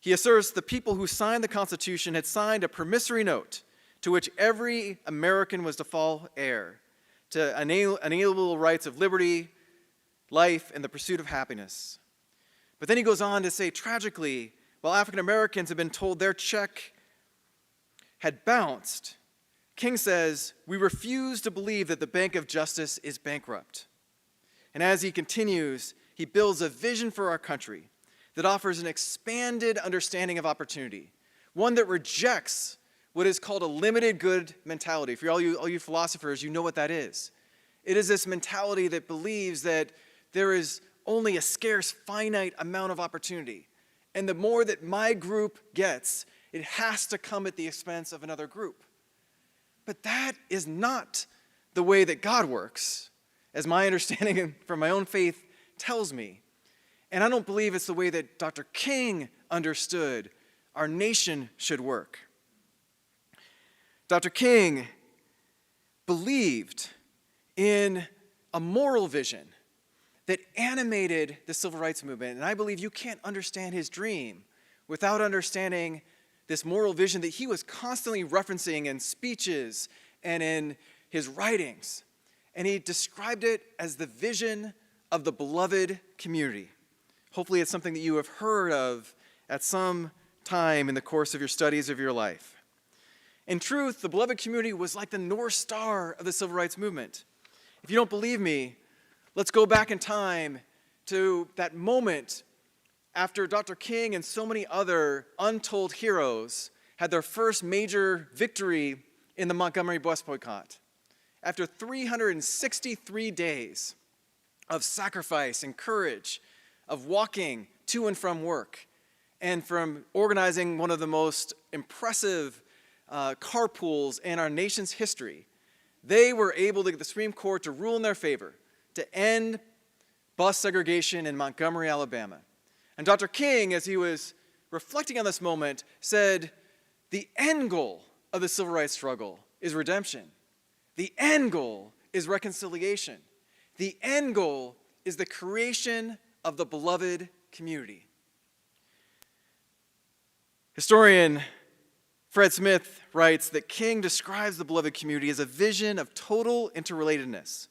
He asserts the people who signed the Constitution had signed a promissory note to which every American was to fall heir to unalienable rights of liberty, life, and the pursuit of happiness. But then he goes on to say, tragically, while African Americans have been told their check had bounced, King says, we refuse to believe that the Bank of Justice is bankrupt. And as he continues, he builds a vision for our country that offers an expanded understanding of opportunity, one that rejects what is called a limited good mentality. For all you philosophers, you know what that is. It is this mentality that believes that there is only a scarce, finite amount of opportunity. And the more that my group gets, it has to come at the expense of another group. But that is not the way that God works, as my understanding from my own faith tells me. And I don't believe it's the way that Dr. King understood our nation should work. Dr. King believed in a moral vision that animated the civil rights movement. And I believe you can't understand his dream without understanding this moral vision that he was constantly referencing in speeches and in his writings. And he described it as the vision of the beloved community. Hopefully it's something that you have heard of at some time in the course of your studies of your life. In truth, the beloved community was like the North Star of the civil rights movement. If you don't believe me, let's go back in time to that moment after Dr. King and so many other untold heroes had their first major victory in the Montgomery bus boycott. After 363 days of sacrifice and courage, of walking to and from work, and from organizing one of the most impressive carpools in our nation's history, they were able to get the Supreme Court to rule in their favor to end bus segregation in Montgomery, Alabama. And Dr. King, as he was reflecting on this moment, said, the end goal of the civil rights struggle is redemption. The end goal is reconciliation. The end goal is the creation of the beloved community. Historian Fred Smith writes that King describes the beloved community as a vision of total interrelatedness.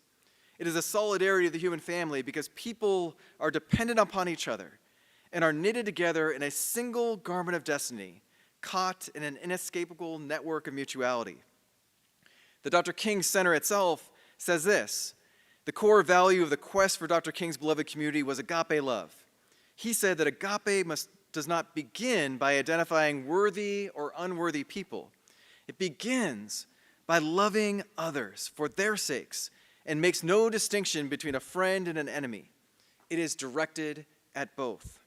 It is a solidarity of the human family because people are dependent upon each other and are knitted together in a single garment of destiny, caught in an inescapable network of mutuality. The Dr. King Center itself says this: the core value of the quest for Dr. King's beloved community was agape love. He said that agape does not begin by identifying worthy or unworthy people. It begins by loving others for their sakes and makes no distinction between a friend and an enemy. It is directed at both.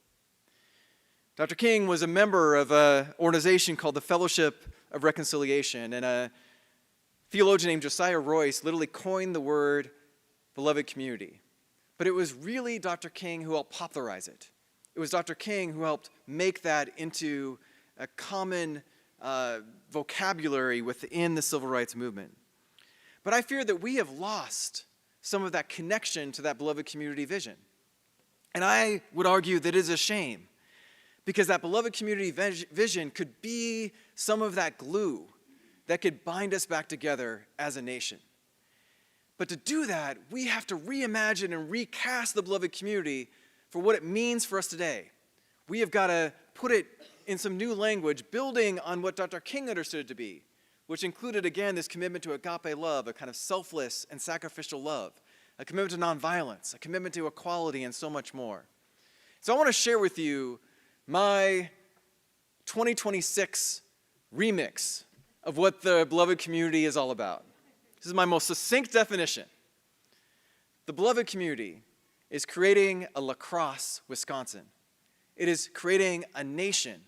Dr. King was a member of an organization called the Fellowship of Reconciliation, and a theologian named Josiah Royce literally coined the word beloved community. But it was really Dr. King who helped popularize it. It was Dr. King who helped make that into a common vocabulary within the civil rights movement. But I fear that we have lost some of that connection to that beloved community vision. And I would argue that it is a shame, because that beloved community vision could be some of that glue that could bind us back together as a nation. But to do that, we have to reimagine and recast the beloved community for what it means for us today. We have got to put it in some new language, building on what Dr. King understood it to be, which included, again, this commitment to agape love, a kind of selfless and sacrificial love, a commitment to nonviolence, a commitment to equality, and so much more. So I want to share with you my 2026 remix of what the beloved community is all about. This is my most succinct definition. The beloved community is creating a La Crosse, Wisconsin. It is creating a nation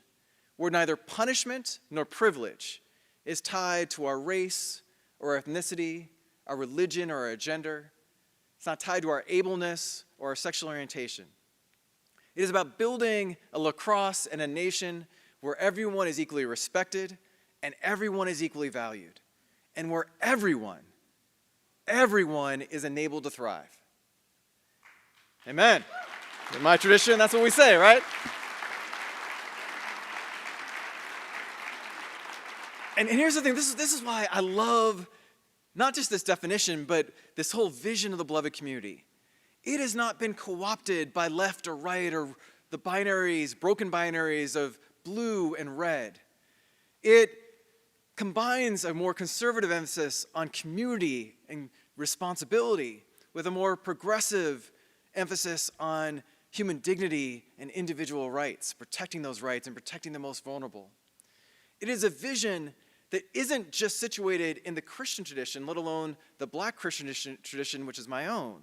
where neither punishment nor privilege is tied to our race or ethnicity, our religion or our gender. It's not tied to our ableness or our sexual orientation. It is about building a La Crosse and a nation where everyone is equally respected and everyone is equally valued, and where everyone is enabled to thrive. Amen. In my tradition, that's what we say, right? And here's the thing, this is why I love not just this definition, but this whole vision of the beloved community. It has not been co-opted by left or right or the binaries, broken binaries of blue and red. It combines a more conservative emphasis on community and responsibility with a more progressive emphasis on human dignity and individual rights, protecting those rights and protecting the most vulnerable. It is a vision that isn't just situated in the Christian tradition, let alone the Black Christian tradition, which is my own.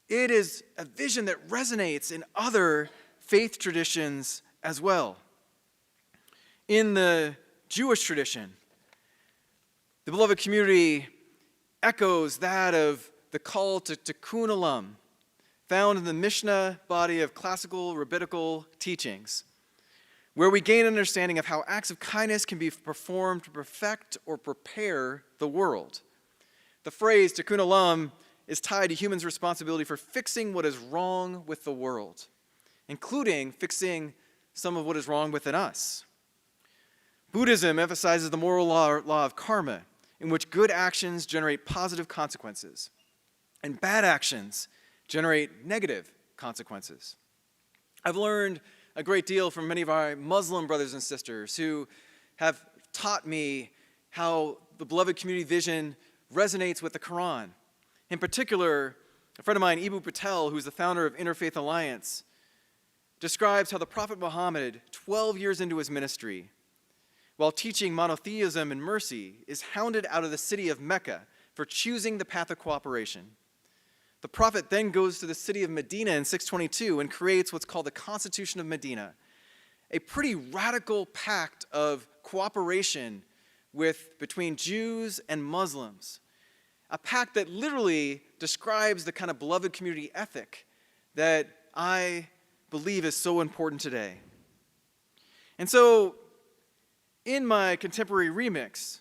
It is a vision that resonates in other faith traditions as well. In the Jewish tradition, the beloved community echoes that of the call to tikkun olam, found in the Mishnah body of classical rabbinical teachings, where we gain an understanding of how acts of kindness can be performed to perfect or prepare the world. The phrase tikkun olam is tied to humans' responsibility for fixing what is wrong with the world, including fixing some of what is wrong within us. Buddhism emphasizes the moral law of karma, in which good actions generate positive consequences, and bad actions generate negative consequences. I've learned a great deal from many of our Muslim brothers and sisters who have taught me how the beloved community vision resonates with the Quran. In particular, a friend of mine, Ibu Patel, who's the founder of Interfaith Alliance, describes how the Prophet Muhammad, 12 years into his ministry, while teaching monotheism and mercy, is hounded out of the city of Mecca for choosing the path of cooperation. The prophet then goes to the city of Medina in 622 and creates what's called the Constitution of Medina, a pretty radical pact of cooperation between Jews and Muslims, a pact that literally describes the kind of beloved community ethic that I believe is so important today. And so, in my contemporary remix,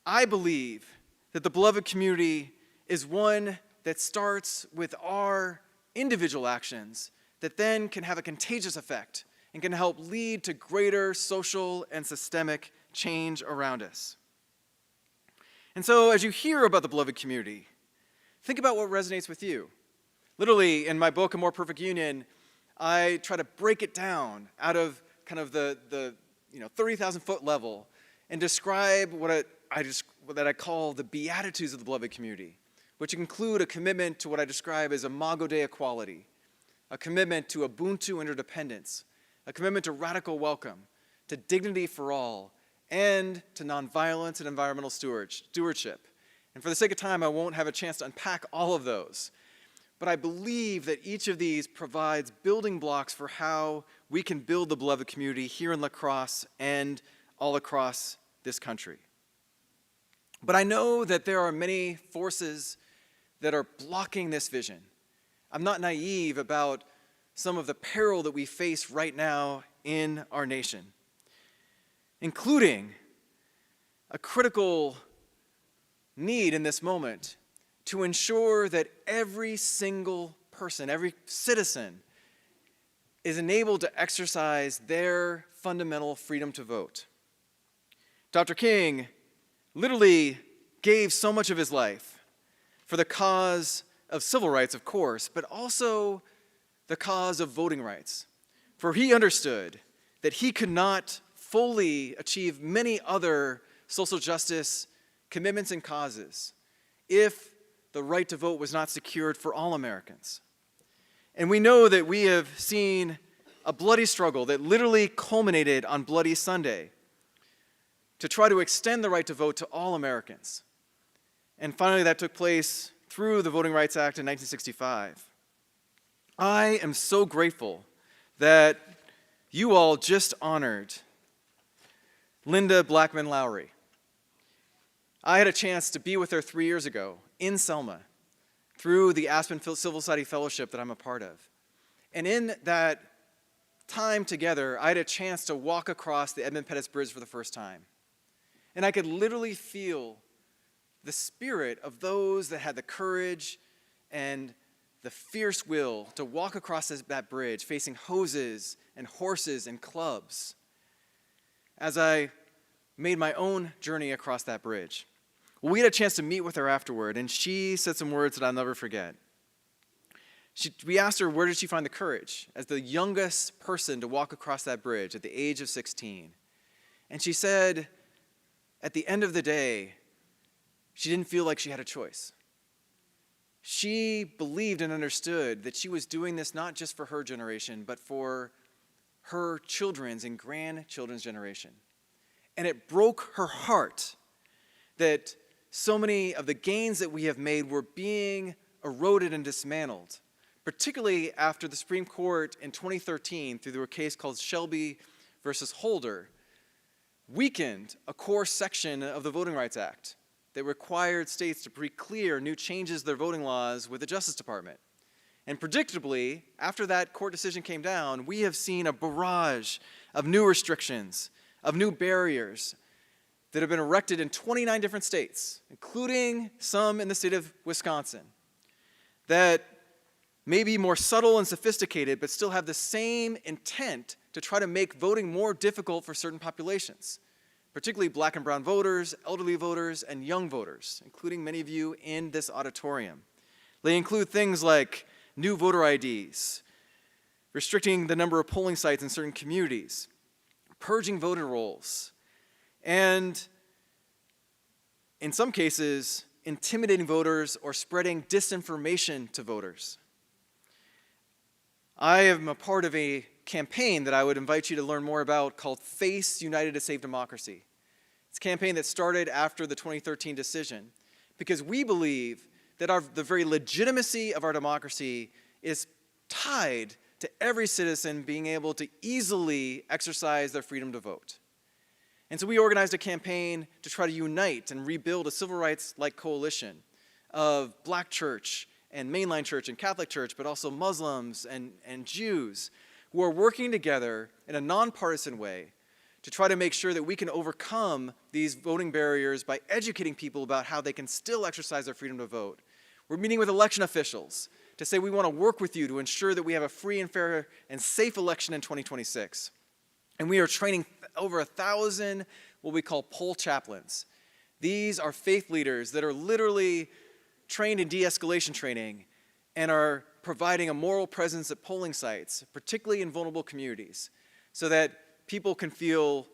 I believe that the beloved community is one that starts with our individual actions that then can have a contagious effect and can help lead to greater social and systemic change around us. And so as you hear about the beloved community, think about what resonates with you. Literally, in my book, A More Perfect Union, I try to break it down out of kind of the 30,000-foot level and describe what I call the beatitudes of the beloved community, which include a commitment to what I describe as Imago Dei equality, a commitment to Ubuntu interdependence, a commitment to radical welcome, to dignity for all, and to nonviolence and environmental stewardship. And for the sake of time, I won't have a chance to unpack all of those. But I believe that each of these provides building blocks for how we can build the beloved community here in La Crosse and all across this country. But I know that there are many forces that are blocking this vision. I'm not naive about some of the peril that we face right now in our nation, including a critical need in this moment to ensure that every single person, every citizen, is enabled to exercise their fundamental freedom to vote. Dr. King literally gave so much of his life for the cause of civil rights, of course, but also the cause of voting rights. For he understood that he could not fully achieve many other social justice commitments and causes if the right to vote was not secured for all Americans. And we know that we have seen a bloody struggle that literally culminated on Bloody Sunday to try to extend the right to vote to all Americans. And finally, that took place through the Voting Rights Act in 1965. I am so grateful that you all just honored Linda Blackman Lowry. I had a chance to be with her 3 years ago in Selma through the Aspen Civil Society Fellowship that I'm a part of. And in that time together, I had a chance to walk across the Edmund Pettus Bridge for the first time. And I could literally feel the spirit of those that had the courage and the fierce will to walk across that bridge facing hoses and horses and clubs as I made my own journey across that bridge. Well, we had a chance to meet with her afterward, and she said some words that I'll never forget. We asked her, where did she find the courage as the youngest person to walk across that bridge at the age of 16? And she said, at the end of the day, she didn't feel like she had a choice. She believed and understood that she was doing this not just for her generation, but for her children's and grandchildren's generation. And it broke her heart that so many of the gains that we have made were being eroded and dismantled, particularly after the Supreme Court in 2013, through a case called Shelby versus Holder, weakened a core section of the Voting Rights Act that required states to pre-clear new changes to their voting laws with the Justice Department. And predictably, after that court decision came down, we have seen a barrage of new restrictions, of new barriers that have been erected in 29 different states, including some in the state of Wisconsin, that may be more subtle and sophisticated, but still have the same intent to try to make voting more difficult for certain populations, particularly black and brown voters, elderly voters, and young voters, including many of you in this auditorium. They include things like new voter IDs, restricting the number of polling sites in certain communities, purging voter rolls, and in some cases, intimidating voters or spreading disinformation to voters. I am a part of a campaign that I would invite you to learn more about called Face United to Save Democracy. It's a campaign that started after the 2013 decision because we believe that the very legitimacy of our democracy is tied to every citizen being able to easily exercise their freedom to vote. And so we organized a campaign to try to unite and rebuild a civil rights-like coalition of Black church and mainline church and Catholic church, but also Muslims and Jews who are working together in a nonpartisan way to try to make sure that we can overcome these voting barriers by educating people about how they can still exercise their freedom to vote. We're meeting with election officials to say we want to work with you to ensure that we have a free and fair and safe election in 2026. And we are training over 1,000 what we call poll chaplains. These are faith leaders that are literally trained in de-escalation training and are providing a moral presence at polling sites, particularly in vulnerable communities, so that people can feel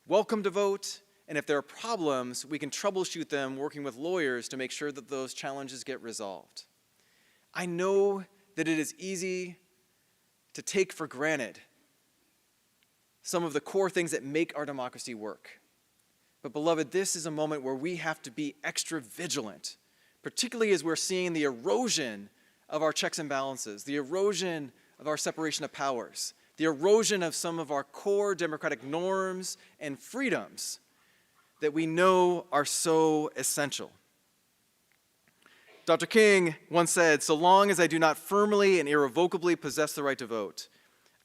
welcome to vote, and if there are problems, we can troubleshoot them working with lawyers to make sure that those challenges get resolved. I know that it is easy to take for granted some of the core things that make our democracy work. But beloved, this is a moment where we have to be extra vigilant, particularly as we're seeing the erosion of our checks and balances, the erosion of our separation of powers, the erosion of some of our core democratic norms and freedoms that we know are so essential. Dr. King once said, "So long as I do not firmly and irrevocably possess the right to vote,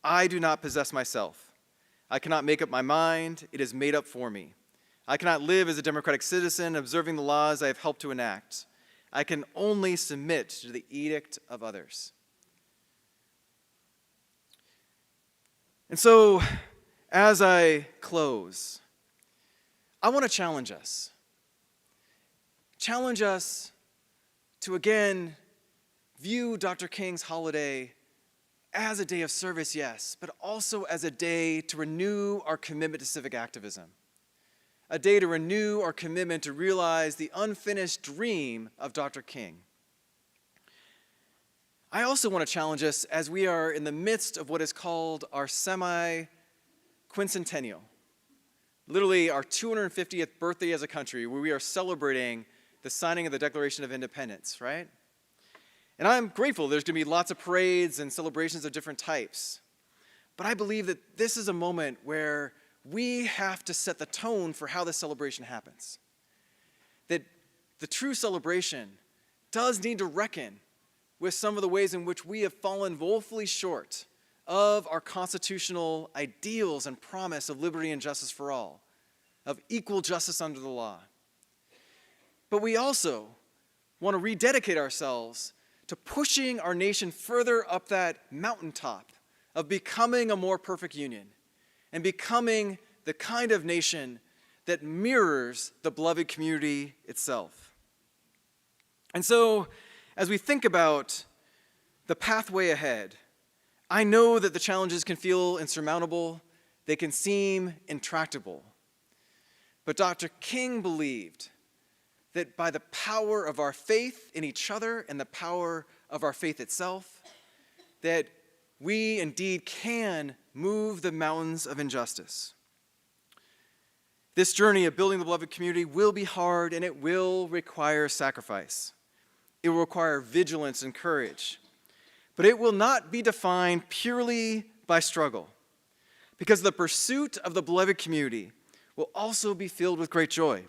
I do not possess myself. I cannot make up my mind, it is made up for me. I cannot live as a democratic citizen observing the laws I have helped to enact. I can only submit to the edict of others." And so, as I close, I want to challenge us. Challenge us to again view Dr. King's holiday as a day of service, yes, but also as a day to renew our commitment to civic activism. A day to renew our commitment to realize the unfinished dream of Dr. King. I also want to challenge us as we are in the midst of what is called our semi-quincentennial, literally our 250th birthday as a country, where we are celebrating the signing of the Declaration of Independence, right? And I'm grateful there's going to be lots of parades and celebrations of different types. But I believe that this is a moment where we have to set the tone for how this celebration happens. That the true celebration does need to reckon with some of the ways in which we have fallen woefully short of our constitutional ideals and promise of liberty and justice for all, of equal justice under the law. But we also want to rededicate ourselves to pushing our nation further up that mountaintop of becoming a more perfect union and becoming the kind of nation that mirrors the beloved community itself. And so, as we think about the pathway ahead, I know that the challenges can feel insurmountable, they can seem intractable. But Dr. King believed that by the power of our faith in each other and the power of our faith itself, that we indeed can move the mountains of injustice. This journey of building the beloved community will be hard and it will require sacrifice. It will require vigilance and courage. But it will not be defined purely by struggle, because the pursuit of the beloved community will also be filled with great joy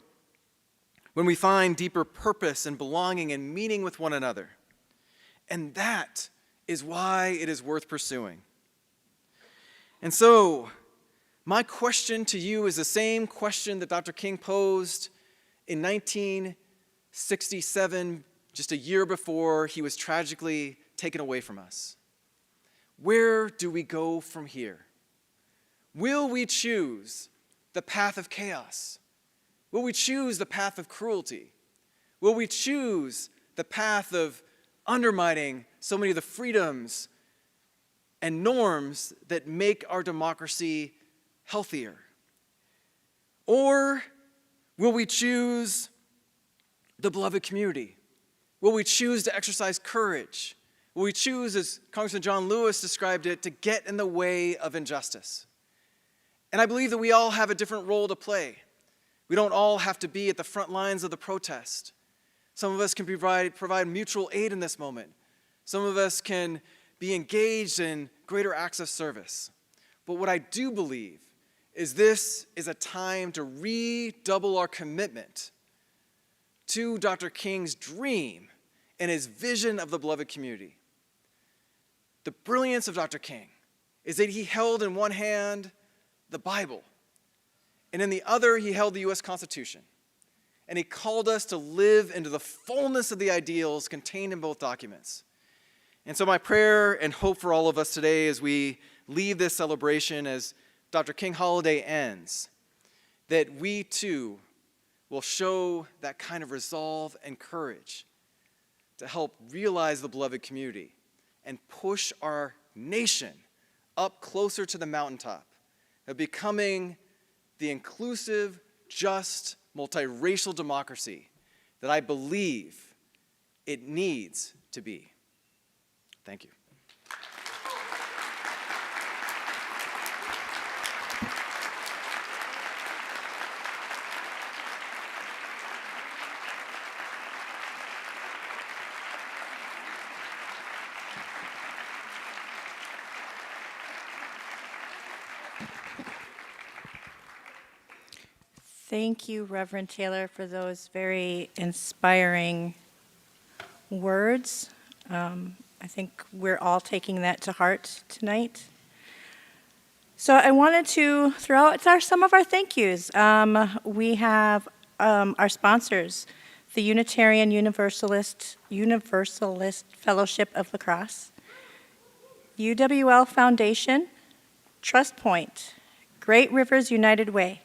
when we find deeper purpose and belonging and meaning with one another. And that is why it is worth pursuing. And so, my question to you is the same question that Dr. King posed in 1967, just a year before he was tragically taken away from us. Where do we go from here? Will we choose the path of chaos? Will we choose the path of cruelty? Will we choose the path of undermining so many of the freedoms and norms that make our democracy healthier? Or will we choose the beloved community? Will we choose to exercise courage? Will we choose, as Congressman John Lewis described it, to get in the way of injustice? And I believe that we all have a different role to play. We don't all have to be at the front lines of the protest. Some of us can provide mutual aid in this moment. Some of us can be engaged in greater acts of service. But what I do believe is this is a time to redouble our commitment to Dr. King's dream and his vision of the beloved community. The brilliance of Dr. King is that he held in one hand the Bible, and in the other he held the U.S. Constitution. And he called us to live into the fullness of the ideals contained in both documents. And so my prayer and hope for all of us today as we leave this celebration, as Dr. King holiday ends, that we too will show that kind of resolve and courage to help realize the beloved community and push our nation up closer to the mountaintop of becoming the inclusive, just, multiracial democracy that I believe it needs to be. Thank you. Thank you, Reverend Taylor, for those very inspiring words. I think we're all taking that to heart tonight. So I wanted to throw out some of our thank yous. We have our sponsors, the Unitarian Universalist Fellowship of La Crosse, UWL Foundation, Trust Point, Great Rivers United Way,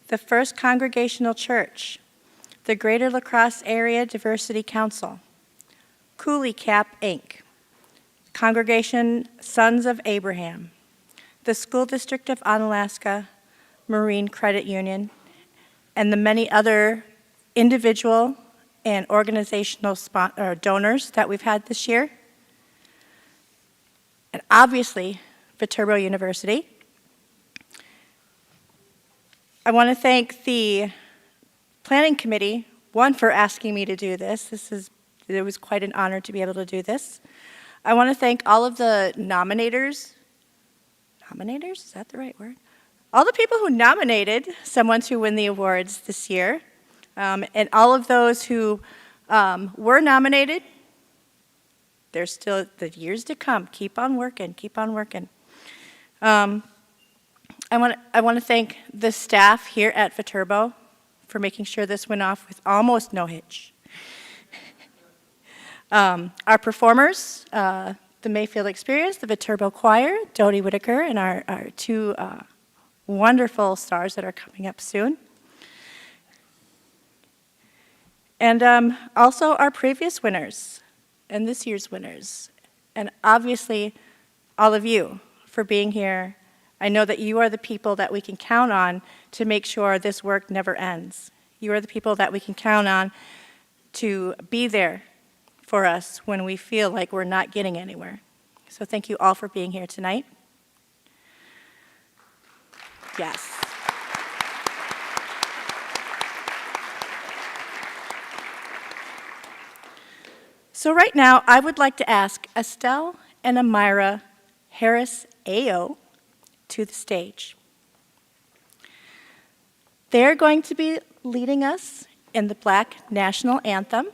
the First Congregational Church, the Greater La Crosse Area Diversity Council, Cooley Cap, Inc., Congregation Sons of Abraham, the School District of Onalaska, Marine Credit Union, and the many other individual and organizational donors that we've had this year. And obviously, Viterbo University. I want to thank the Planning Committee, one, for asking me to do this. It was quite an honor to be able to do this. I want to thank all of the nominators. Nominators? Is that the right word? All the people who nominated someone to win the awards this year, and all of those who were nominated. There's still the years to come. Keep on working. Keep on working. I want to thank the staff here at Viterbo for making sure this went off with almost no hitch. Our performers, the Mayfield Experience, the Viterbo Choir, Dodie Whitaker, and our two wonderful stars that are coming up soon. And also our previous winners and this year's winners. And obviously, all of you for being here. I know that you are the people that we can count on to make sure this work never ends. You are the people that we can count on to be there for us when we feel like we're not getting anywhere. So thank you all for being here tonight. Yes. So right now, I would like to ask Estelle and Amira Harris AO to the stage. They're going to be leading us in the Black National Anthem.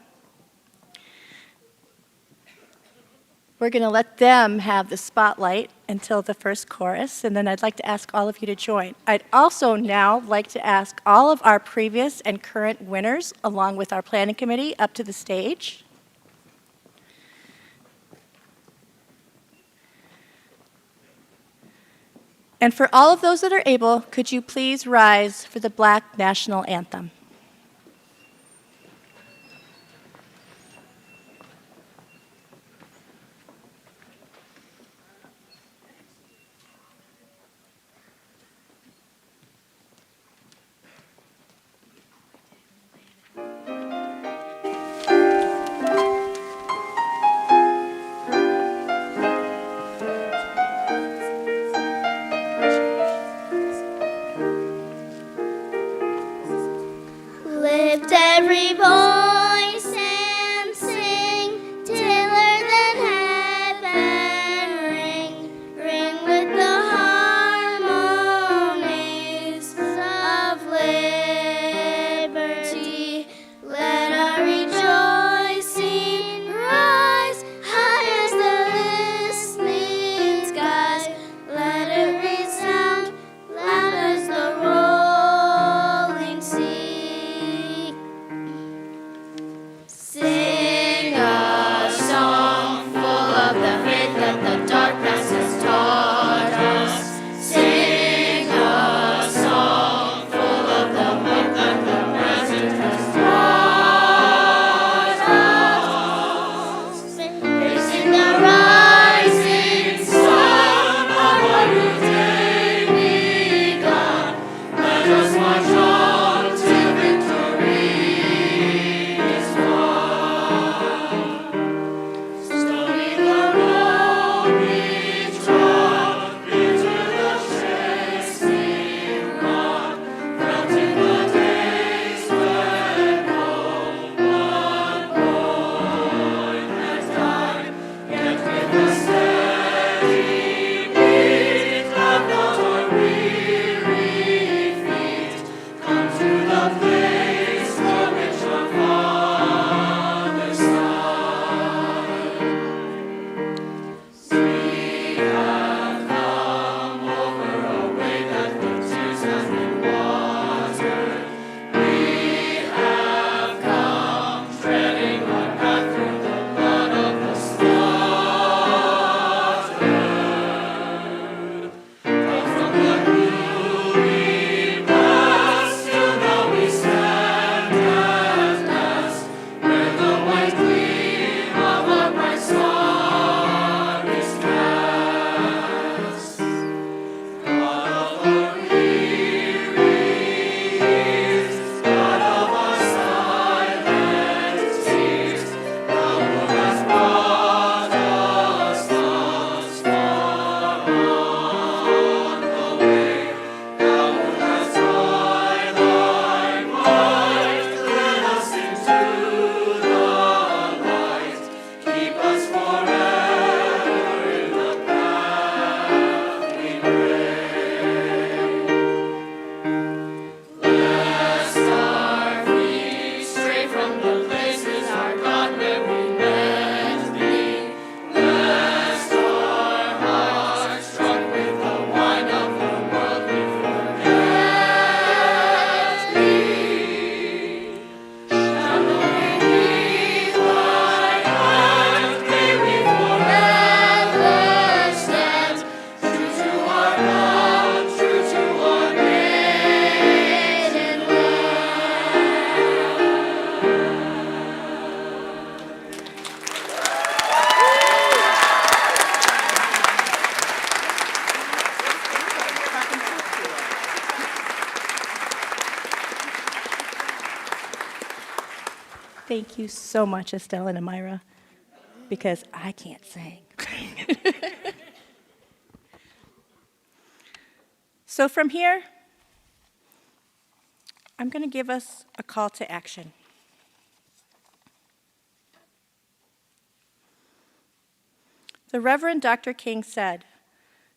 We're going to let them have the spotlight until the first chorus, and then I'd like to ask all of you to join. I'd also now like to ask all of our previous and current winners, along with our planning committee, up to the stage. And for all of those that are able, could you please rise for the Black National Anthem? Lift every voice and sing, tiller than heaven ring, ring with the harmonies of liberty. Let our rejoicing rise high as the listening skies. Let it resound loud as the rolling sea. Thank you so much, Estelle and Amira, because I can't sing. So from here, I'm going to give us a call to action. The Reverend Dr. King said,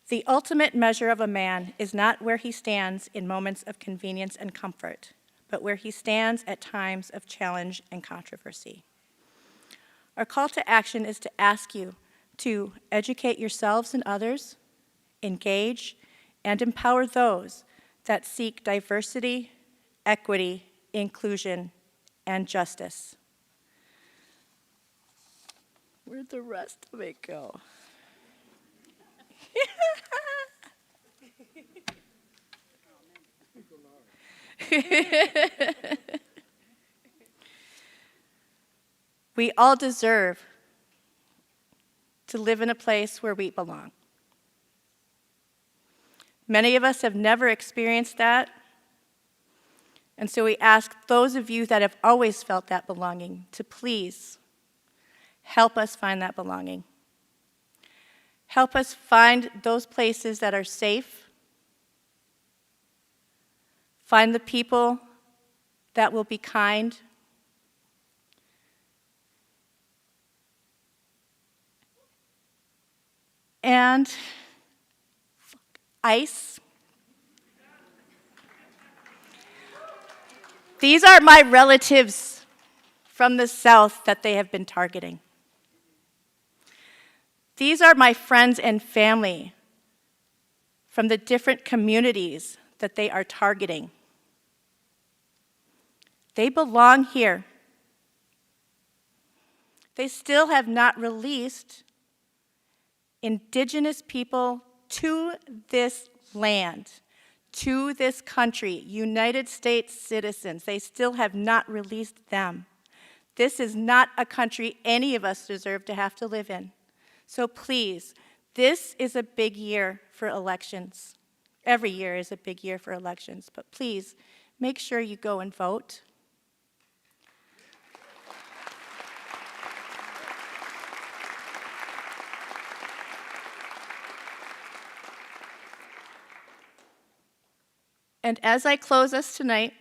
"The ultimate measure of a man is not where he stands in moments of convenience and comfort, but where he stands at times of challenge and controversy." Our call to action is to ask you to educate yourselves and others, engage, and empower those that seek diversity, equity, inclusion, and justice. Where'd the rest of it go? We all deserve to live in a place where we belong. Many of us have never experienced that, and so we ask those of you that have always felt that belonging to please help us find that belonging. Help us find those places that are safe. Find the people that will be kind. And ICE. These are my relatives from the South that they have been targeting. These are my friends and family from the different communities that they are targeting. They belong here. They still have not released Indigenous people to this land, to this country, United States citizens. They still have not released them. This is not a country any of us deserve to have to live in. So please, this is a big year for elections. Every year is a big year for elections, but please make sure you go and vote. And as I close us tonight,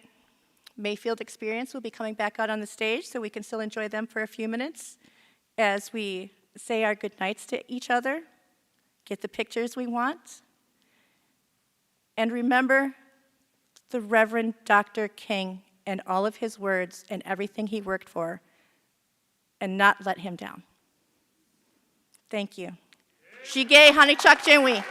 Mayfield Experience will be coming back out on the stage so we can still enjoy them for a few minutes as we say our goodnights to each other, get the pictures we want, and remember the Reverend Dr. King and all of his words and everything he worked for, and not let him down. Thank you. Shige Hanichak Jinwi.